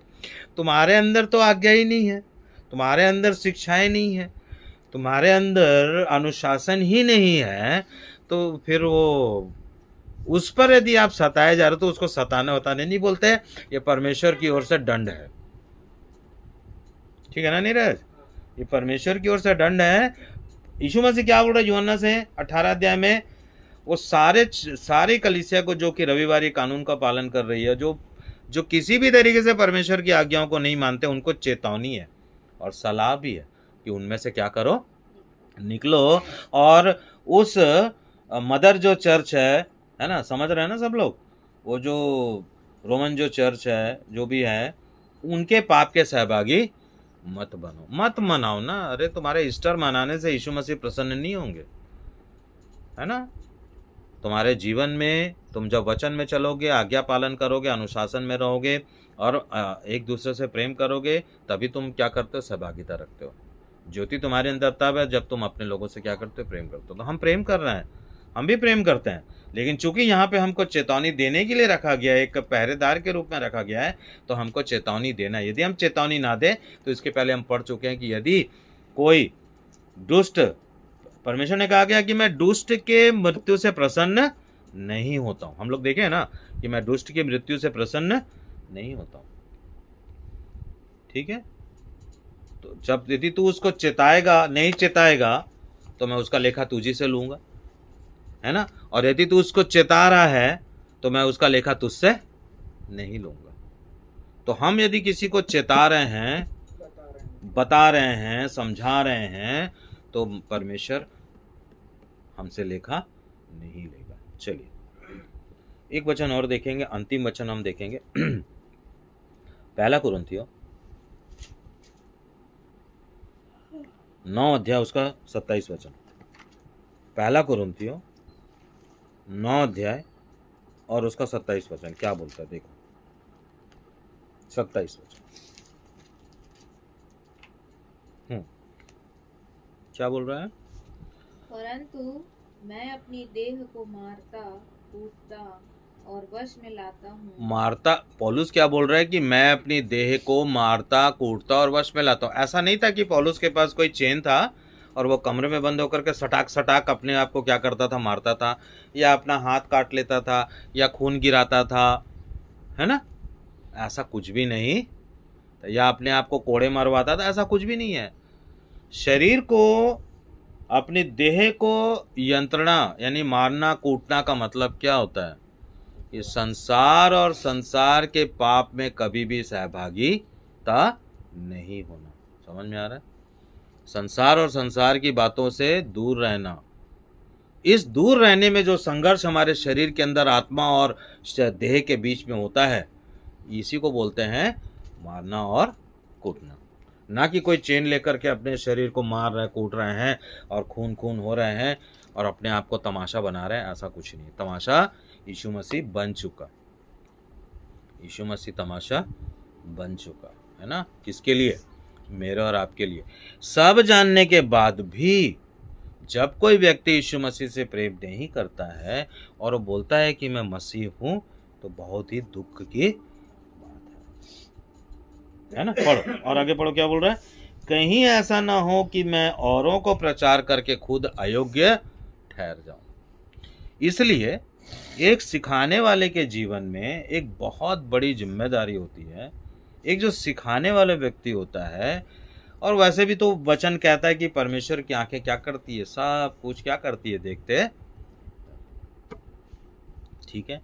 तुम्हारे अंदर तो आज्ञा ही नहीं है, तुम्हारे अंदर शिक्षाएं नहीं है, तुम्हारे अंदर अनुशासन ही नहीं है, तो फिर वो उस पर यदि आप सताए जा रहे हो तो उसको सताने वताने नहीं बोलते, ये परमेश्वर की ओर से दंड है। ठीक है ना नीरज? ये परमेश्वर की ओर से दंड है। यीशु मसीह क्या बोल रहा है यूहन्ना से 18 अध्याय में? वो सारे कलीसिया को जो कि रविवारी कानून का पालन कर रही है, जो किसी भी तरीके से परमेश्वर की आज्ञाओं को नहीं मानते, उनको चेतावनी है और सलाह भी है कि उनमें से क्या करो, निकलो। और उस मदर जो चर्च है ना, समझ रहे हैं ना सब लोग, वो जो रोमन जो चर्च है, जो भी है, उनके पाप के सहभागी मत बनो, मत मनाओ ना। अरे तुम्हारे ईस्टर मनाने से यीशु मसीह प्रसन्न नहीं होंगे, है ना। तुम्हारे जीवन में तुम जब वचन में चलोगे, आज्ञा पालन करोगे, अनुशासन में रहोगे और एक दूसरे से प्रेम करोगे, तभी तुम क्या करते हो? सहभागिता रखते हो। ज्योति तुम्हारे अंदर तब है जब तुम अपने लोगों से क्या करते हो? प्रेम करते हो। तो हम प्रेम कर रहे हैं, हम भी प्रेम करते हैं, लेकिन चूंकि यहाँ पे हमको चेतावनी देने के लिए रखा गया है, एक पहरेदार के रूप में रखा गया है, तो हमको चेतावनी देना है। यदि हम चेतावनी ना दें तो इसके पहले हम पढ़ चुके हैं कि यदि कोई दुष्ट, परमेश्वर ने कहा गया कि मैं दुष्ट के मृत्यु से प्रसन्न नहीं होता हूं। हम लोग देखे हैं ना कि मैं दुष्ट की मृत्यु से प्रसन्न नहीं होता हूं। ठीक है, तो जब यदि तू उसको चेताएगा, नहीं चेताएगा, तो मैं उसका लेखा तुझी से लूंगा, है ना। और यदि तू उसको चेता रहा है तो मैं उसका लेखा तुझसे नहीं लूंगा। तो हम यदि किसी को चेता रहे हैं, बता रहे हैं, समझा रहे हैं, तो परमेश्वर हमसे लेखा नहीं लेगा। चलिए एक वचन और देखेंगे, अंतिम वचन हम देखेंगे पहला कुरिन्थियों 9 अध्याय उसका 27 वचन। पहला कुरिन्थियों 9 अध्याय और उसका 27 वचन क्या बोलता है? देखो 27 वचन क्या बोल रहा है? परंतु मैं अपनी देह को मारता, कूटता और वश में लाता हूँ। मारता, पौलुस क्या बोल रहा है कि मैं अपनी देह को मारता, कूटता और वश में लाता हूँ। ऐसा नहीं था कि पौलुस के पास कोई चेन था और वो कमरे में बंद होकर के सटाक अपने आप को क्या करता था? मारता था, या अपना हाथ काट लेता था, या खून गिराता था, है ना। ऐसा कुछ भी नहीं, या अपने आप को कोड़े मरवाता था, ऐसा कुछ भी नहीं है। शरीर को, अपनी देह को यंत्रणा यानी मारना, कूटना का मतलब क्या होता है? कि संसार और संसार के पाप में कभी भी सहभागिता नहीं होना। समझ में आ रहा है? संसार और संसार की बातों से दूर रहना। इस दूर रहने में जो संघर्ष हमारे शरीर के अंदर आत्मा और देह के बीच में होता है, इसी को बोलते हैं मारना और कूटना। ना कि कोई चेन लेकर के अपने शरीर को मार रहे, कूट रहे हैं और खून खून हो रहे हैं और अपने आप को तमाशा बना रहे हैं, ऐसा कुछ नहीं। तमाशा यीशु मसीह बन चुका, यीशु मसीह तमाशा बन चुका है ना। किसके लिए? मेरे और आपके लिए। सब जानने के बाद भी जब कोई व्यक्ति यीशु मसीह से प्रेम नहीं करता है और वो बोलता है कि मैं मसीह हूं, तो बहुत ही दुख की बात है ना। पढ़ो और आगे पढ़ो, क्या बोल रहा है? कहीं ऐसा ना हो कि मैं औरों को प्रचार करके खुद अयोग्य ठहर जाऊं। इसलिए एक सिखाने वाले के जीवन में एक बहुत बड़ी जिम्मेदारी होती है। एक जो सिखाने वाला व्यक्ति होता है, और वैसे भी तो वचन कहता है कि परमेश्वर की आंखें क्या करती है? सब कुछ क्या करती है? देखते हैं, ठीक है।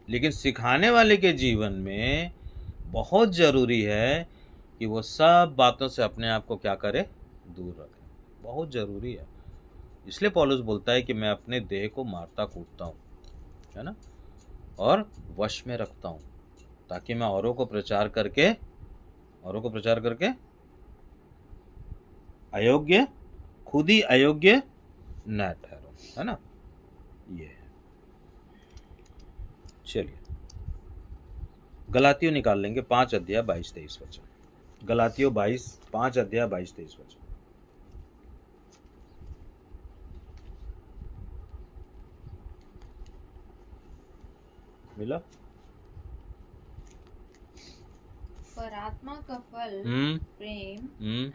लेकिन सिखाने वाले के जीवन में बहुत जरूरी है कि वो सब बातों से अपने आप को क्या करे? दूर रखे। बहुत जरूरी है। इसलिए पौलुस बोलता है कि मैं अपने देह को मारता कूटता हूँ, है ना, और वश में रखता हूँ, ताकि मैं औरों को प्रचार करके अयोग्य, खुद ही अयोग्य न ठहरो, है ना। ये है। चलिए गलातियों निकाल लेंगे 5 अध्याय 22-23 वचन। गलातियों 5 अध्याय 22-23 वचन। मिला? पर आत्मा का फल प्रेम,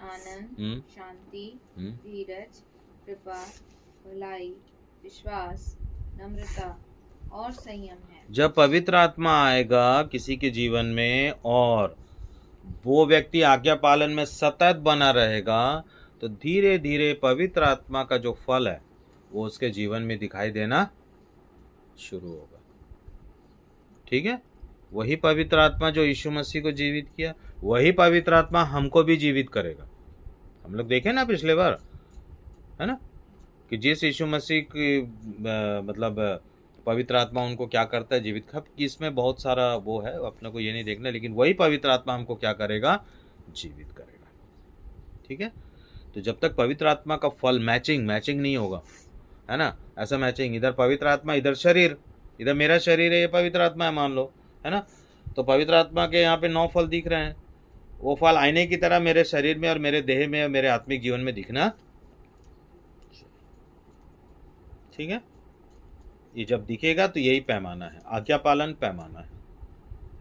आनंद, शांति, धीरज, कृपा, भलाई, विश्वास, नम्रता और संयम है। जब पवित्र आत्मा आएगा किसी के जीवन में और वो व्यक्ति आज्ञा पालन में सतत बना रहेगा, तो धीरे धीरे पवित्र आत्मा का जो फल है वो उसके जीवन में दिखाई देना शुरू होगा। ठीक है। वही पवित्र आत्मा जो यीशु मसीह को जीवित किया, वही पवित्र आत्मा हमको भी जीवित करेगा। हम लोग देखें ना पिछले बार, है ना, कि जिस यीशु मसीह की मतलब पवित्र आत्मा उनको क्या करता है? जीवित। खब कि इसमें बहुत सारा वो है, अपने को ये नहीं देखना, लेकिन वही पवित्र आत्मा हमको क्या करेगा? जीवित करेगा। ठीक है। तो जब तक पवित्र आत्मा का फल मैचिंग नहीं होगा, है ना, ऐसा मैचिंग, इधर पवित्र आत्मा, इधर शरीर, इधर मेरा शरीर है, ये पवित्र आत्मा है मान लो, है ना, तो पवित्र आत्मा के यहाँ पे 9 फल दिख रहे हैं। वो फल आईने की तरह मेरे शरीर में और मेरे देह में और मेरे आत्मिक जीवन में दिखना। ठीक है। ये जब दिखेगा तो यही पैमाना है, आज्ञा पालन पैमाना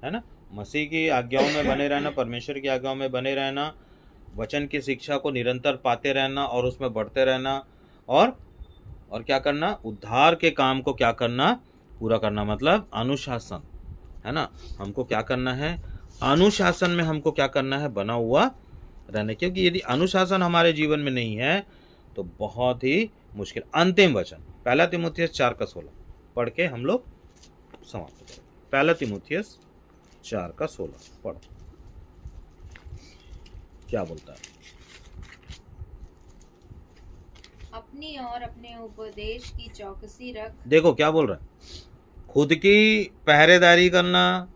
है ना। मसीह की आज्ञाओं में बने रहना, परमेश्वर की आज्ञाओं में बने रहना, वचन की शिक्षा को निरंतर पाते रहना और उसमें बढ़ते रहना, और क्या करना? उद्धार के काम को क्या करना? पूरा करना, मतलब अनुशासन, है ना। हमको क्या करना है? अनुशासन में हमको क्या करना है? बना हुआ रहना। क्योंकि यदि अनुशासन हमारे जीवन में नहीं है तो बहुत ही मुश्किल। अंतिम वचन 1 तीमुथियुस 4:16 पढ़ के हम लोग समाप्त करें। 1 तीमुथियुस 4:16 पढ़ो, क्या बोलता है? अपनी और अपने उपदेश की चौकसी रख। देखो क्या बोल रहा है? खुद की पहरेदारी करना,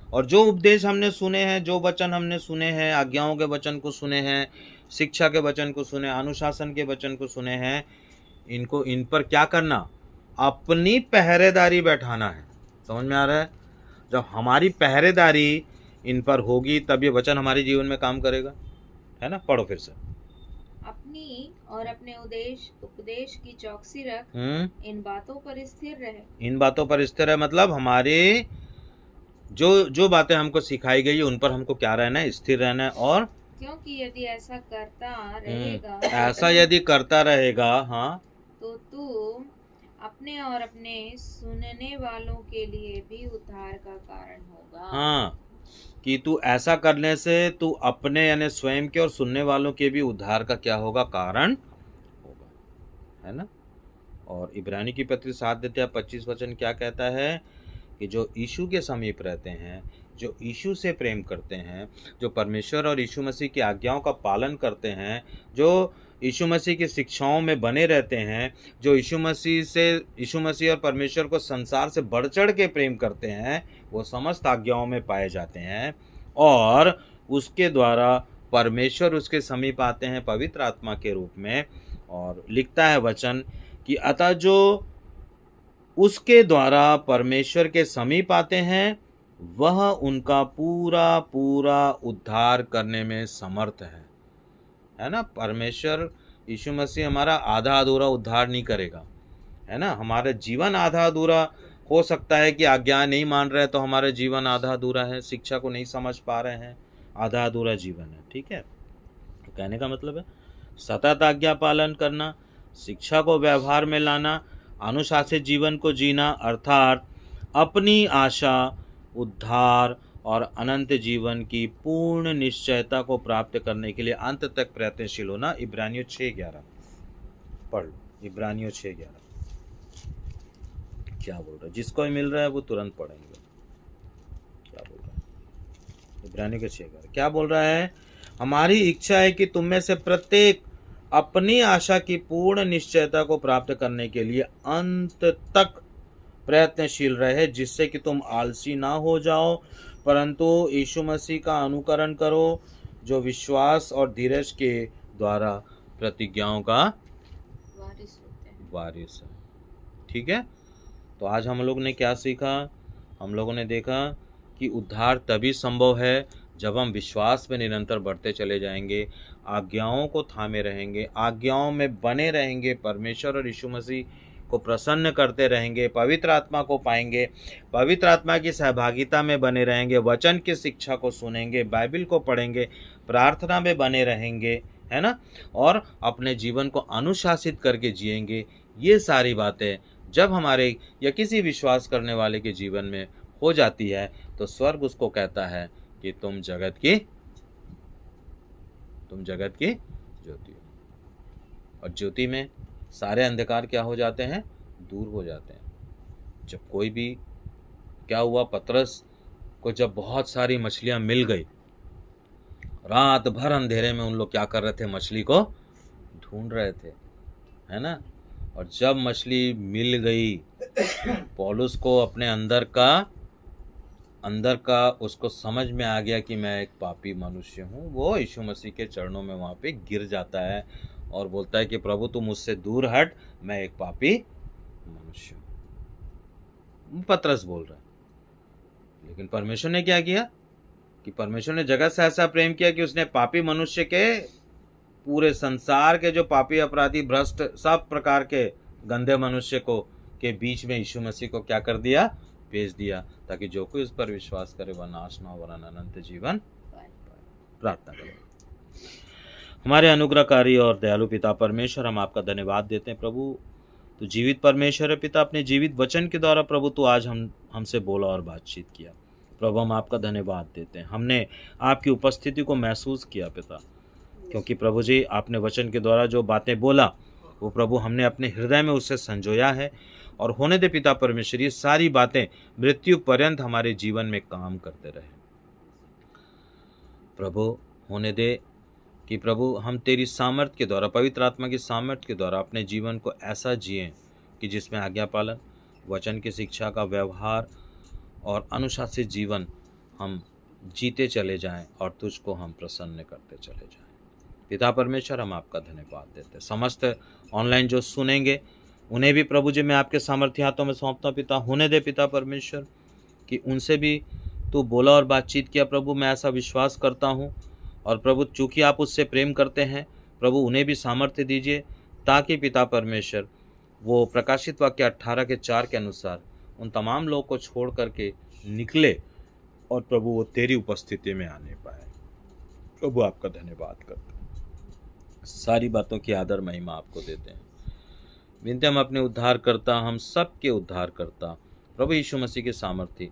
और जो उपदेश हमने सुने हैं, जो वचन हमने सुने हैं, आज्ञाओं के वचन को सुने हैं, शिक्षा के वचन को सुने, अनुशासन के वचन को सुने हैं, इन पर क्या करना? अपनी पहरेदारी बैठाना है। समझ में आ रहा है? जब हमारी पहरेदारी इन पर होगी तब ये वचन हमारे जीवन में काम करेगा, है ना। पढ़ो फिर से। अपनी और अपने उपदेश की चौकसी रख, इन बातों पर स्थिर रहे। इन बातों पर स्थिर है मतलब हमारे जो बातें हमको सिखाई गई है उन पर हमको क्या रहना है? स्थिर रहना है। और क्योंकि यदि ऐसा करता रहेगा, ऐसा यदि करता रहेगा, हाँ, तो तू अपने और अपने सुनने वालों के लिए भी उद्धार का कारण होगा। हाँ, कि तू ऐसा करने से तू अपने यानी स्वयं के और सुनने वालों के भी उद्धार का क्या होगा? कारण होगा, है ना। और इब्रानी की पत्री 7:25 वचन क्या कहता है? कि जो यीशु के समीप रहते हैं, जो यीशु से प्रेम करते हैं, जो परमेश्वर और यीशु मसीह की आज्ञाओं का पालन करते हैं, जो यीशु मसीह की शिक्षाओं में बने रहते हैं, जो यीशु मसीह और परमेश्वर को संसार से बढ़ चढ़ के प्रेम करते हैं, वो समस्त आज्ञाओं में पाए जाते हैं और उसके द्वारा परमेश्वर उसके समीप आते हैं पवित्र आत्मा के रूप में। और लिखता है वचन कि अतः जो उसके द्वारा परमेश्वर के समीप आते हैं वह उनका पूरा पूरा उद्धार करने में समर्थ है ना। परमेश्वर यीशु मसीह हमारा आधा अधूरा उद्धार नहीं करेगा, है ना। हमारा जीवन आधा अधूरा हो सकता है कि आज्ञा नहीं मान रहे तो हमारा जीवन आधा अधूरा है, शिक्षा को नहीं समझ पा रहे हैं, आधा अधूरा जीवन है, ठीक है। तो कहने का मतलब है सतत आज्ञा पालन करना, शिक्षा को व्यवहार में लाना, अनुशासित जीवन को जीना, अर्थात अपनी आशा, उद्धार और अनंत जीवन की पूर्ण निश्चयता को प्राप्त करने के लिए अंत तक प्रयत्नशील होना। इब्रानियों 6:11 पढ़ लो। इब्रानियों 6:11 क्या बोल रहा है? जिसको भी मिल रहा है वो तुरंत पढ़ेंगे। क्या बोल रहा है? इब्रानियों के 6:11 क्या बोल रहा है? हमारी इच्छा है कि तुम में से प्रत्येक अपनी आशा की पूर्ण निश्चयता को प्राप्त करने के लिए अंत तक प्रयत्नशील रहे, जिससे कि तुम आलसी ना हो जाओ, परंतु यीशु मसीह का अनुकरण करो, जो विश्वास और धीरज के द्वारा प्रतिज्ञाओं का वारिस है। ठीक है। तो आज हम लोग ने क्या सीखा? हम लोगों ने देखा कि उद्धार तभी संभव है जब हम विश्वास में निरंतर बढ़ते चले जाएंगे, आज्ञाओं को थामे रहेंगे, आज्ञाओं में बने रहेंगे, परमेश्वर और यीशु मसीह को प्रसन्न करते रहेंगे, पवित्र आत्मा को पाएंगे, पवित्र आत्मा की सहभागिता में बने रहेंगे, वचन की शिक्षा को सुनेंगे, बाइबल को पढ़ेंगे, प्रार्थना में बने रहेंगे, है ना, और अपने जीवन को अनुशासित करके जिएंगे। ये सारी बातें जब हमारे या किसी विश्वास करने वाले के जीवन में हो जाती है तो स्वर्ग उसको कहता है कि तुम जगत की ज्योति हो। और ज्योति में सारे अंधकार क्या हो जाते हैं? दूर हो जाते हैं। जब कोई भी क्या हुआ, पतरस को जब बहुत सारी मछलियां मिल गई, रात भर अंधेरे में उन लोग क्या कर रहे थे? मछली को ढूंढ रहे थे, है ना। और जब मछली मिल गई, पौलुस को अपने अंदर का उसको समझ में आ गया कि मैं एक पापी मनुष्य हूँ। वो यीशु मसीह के चरणों में वहाँ पे गिर जाता है और बोलता है कि प्रभु तू मुझसे दूर हट, मैं एक पापी मनुष्य हूँ। पतरस बोल रहा है। लेकिन परमेश्वर ने क्या किया कि परमेश्वर ने जगत से ऐसा प्रेम किया कि उसने पापी मनुष्य के, पूरे संसार के जो पापी, अपराधी, भ्रष्ट, सब प्रकार के गंदे मनुष्य को के बीच में यीशु मसीह को क्या कर दिया? भेज दिया, ताकि जो कोई उस पर विश्वास करे वह नाश न हो वरन अनंत जीवन। प्रार्थना करें। हमारे अनुग्रहकारी और दयालु पिता परमेश्वर, हम आपका धन्यवाद देते हैं प्रभु। तो जीवित परमेश्वर है पिता, अपने जीवित वचन के द्वारा प्रभु तो आज हमसे बोला और बातचीत किया। प्रभु हम आपका धन्यवाद देते हैं, हमने आपकी उपस्थिति को महसूस किया पिता, क्योंकि प्रभु जी आपने वचन के द्वारा जो बातें बोला वो प्रभु हमने अपने हृदय में उससे संजोया है। और होने दे पिता परमेश्वर ये सारी बातें मृत्यु पर्यंत हमारे जीवन में काम करते रहे प्रभु। होने दे कि प्रभु हम तेरी सामर्थ्य के द्वारा, पवित्र आत्मा की सामर्थ्य के द्वारा अपने जीवन को ऐसा जिएं कि जिसमें आज्ञा पालन, वचन की शिक्षा का व्यवहार और अनुशासित जीवन हम जीते चले जाएं और तुझको हम प्रसन्न करते चले जाएं। पिता परमेश्वर हम आपका धन्यवाद देते हैं। समस्त ऑनलाइन जो सुनेंगे उन्हें भी प्रभु जी मैं आपके सामर्थ्य हाथों में सौंपता हूं पिता। होने दे पिता परमेश्वर कि उनसे भी तू बोला और बातचीत किया प्रभु, मैं ऐसा विश्वास करता हूं। और प्रभु चूँकि आप उससे प्रेम करते हैं प्रभु, उन्हें भी सामर्थ्य दीजिए ताकि पिता परमेश्वर वो प्रकाशित वाक्य 18:4 के अनुसार उन तमाम लोगों को छोड़ करके निकले और प्रभु वो तेरी उपस्थिति में आने पाए। प्रभु आपका धन्यवाद करते हैं, सारी बातों की आदर महिमा आपको देते हैं। विनती हम अपने उद्धार करता, हम सबके उद्धार करता प्रभु यीशु मसीह के सामर्थ्य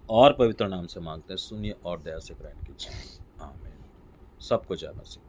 और पवित्र नाम से मांगते हैं, सुनिए और दया से ग्रहण कीजिए। आमीन। सबको जय मसीह।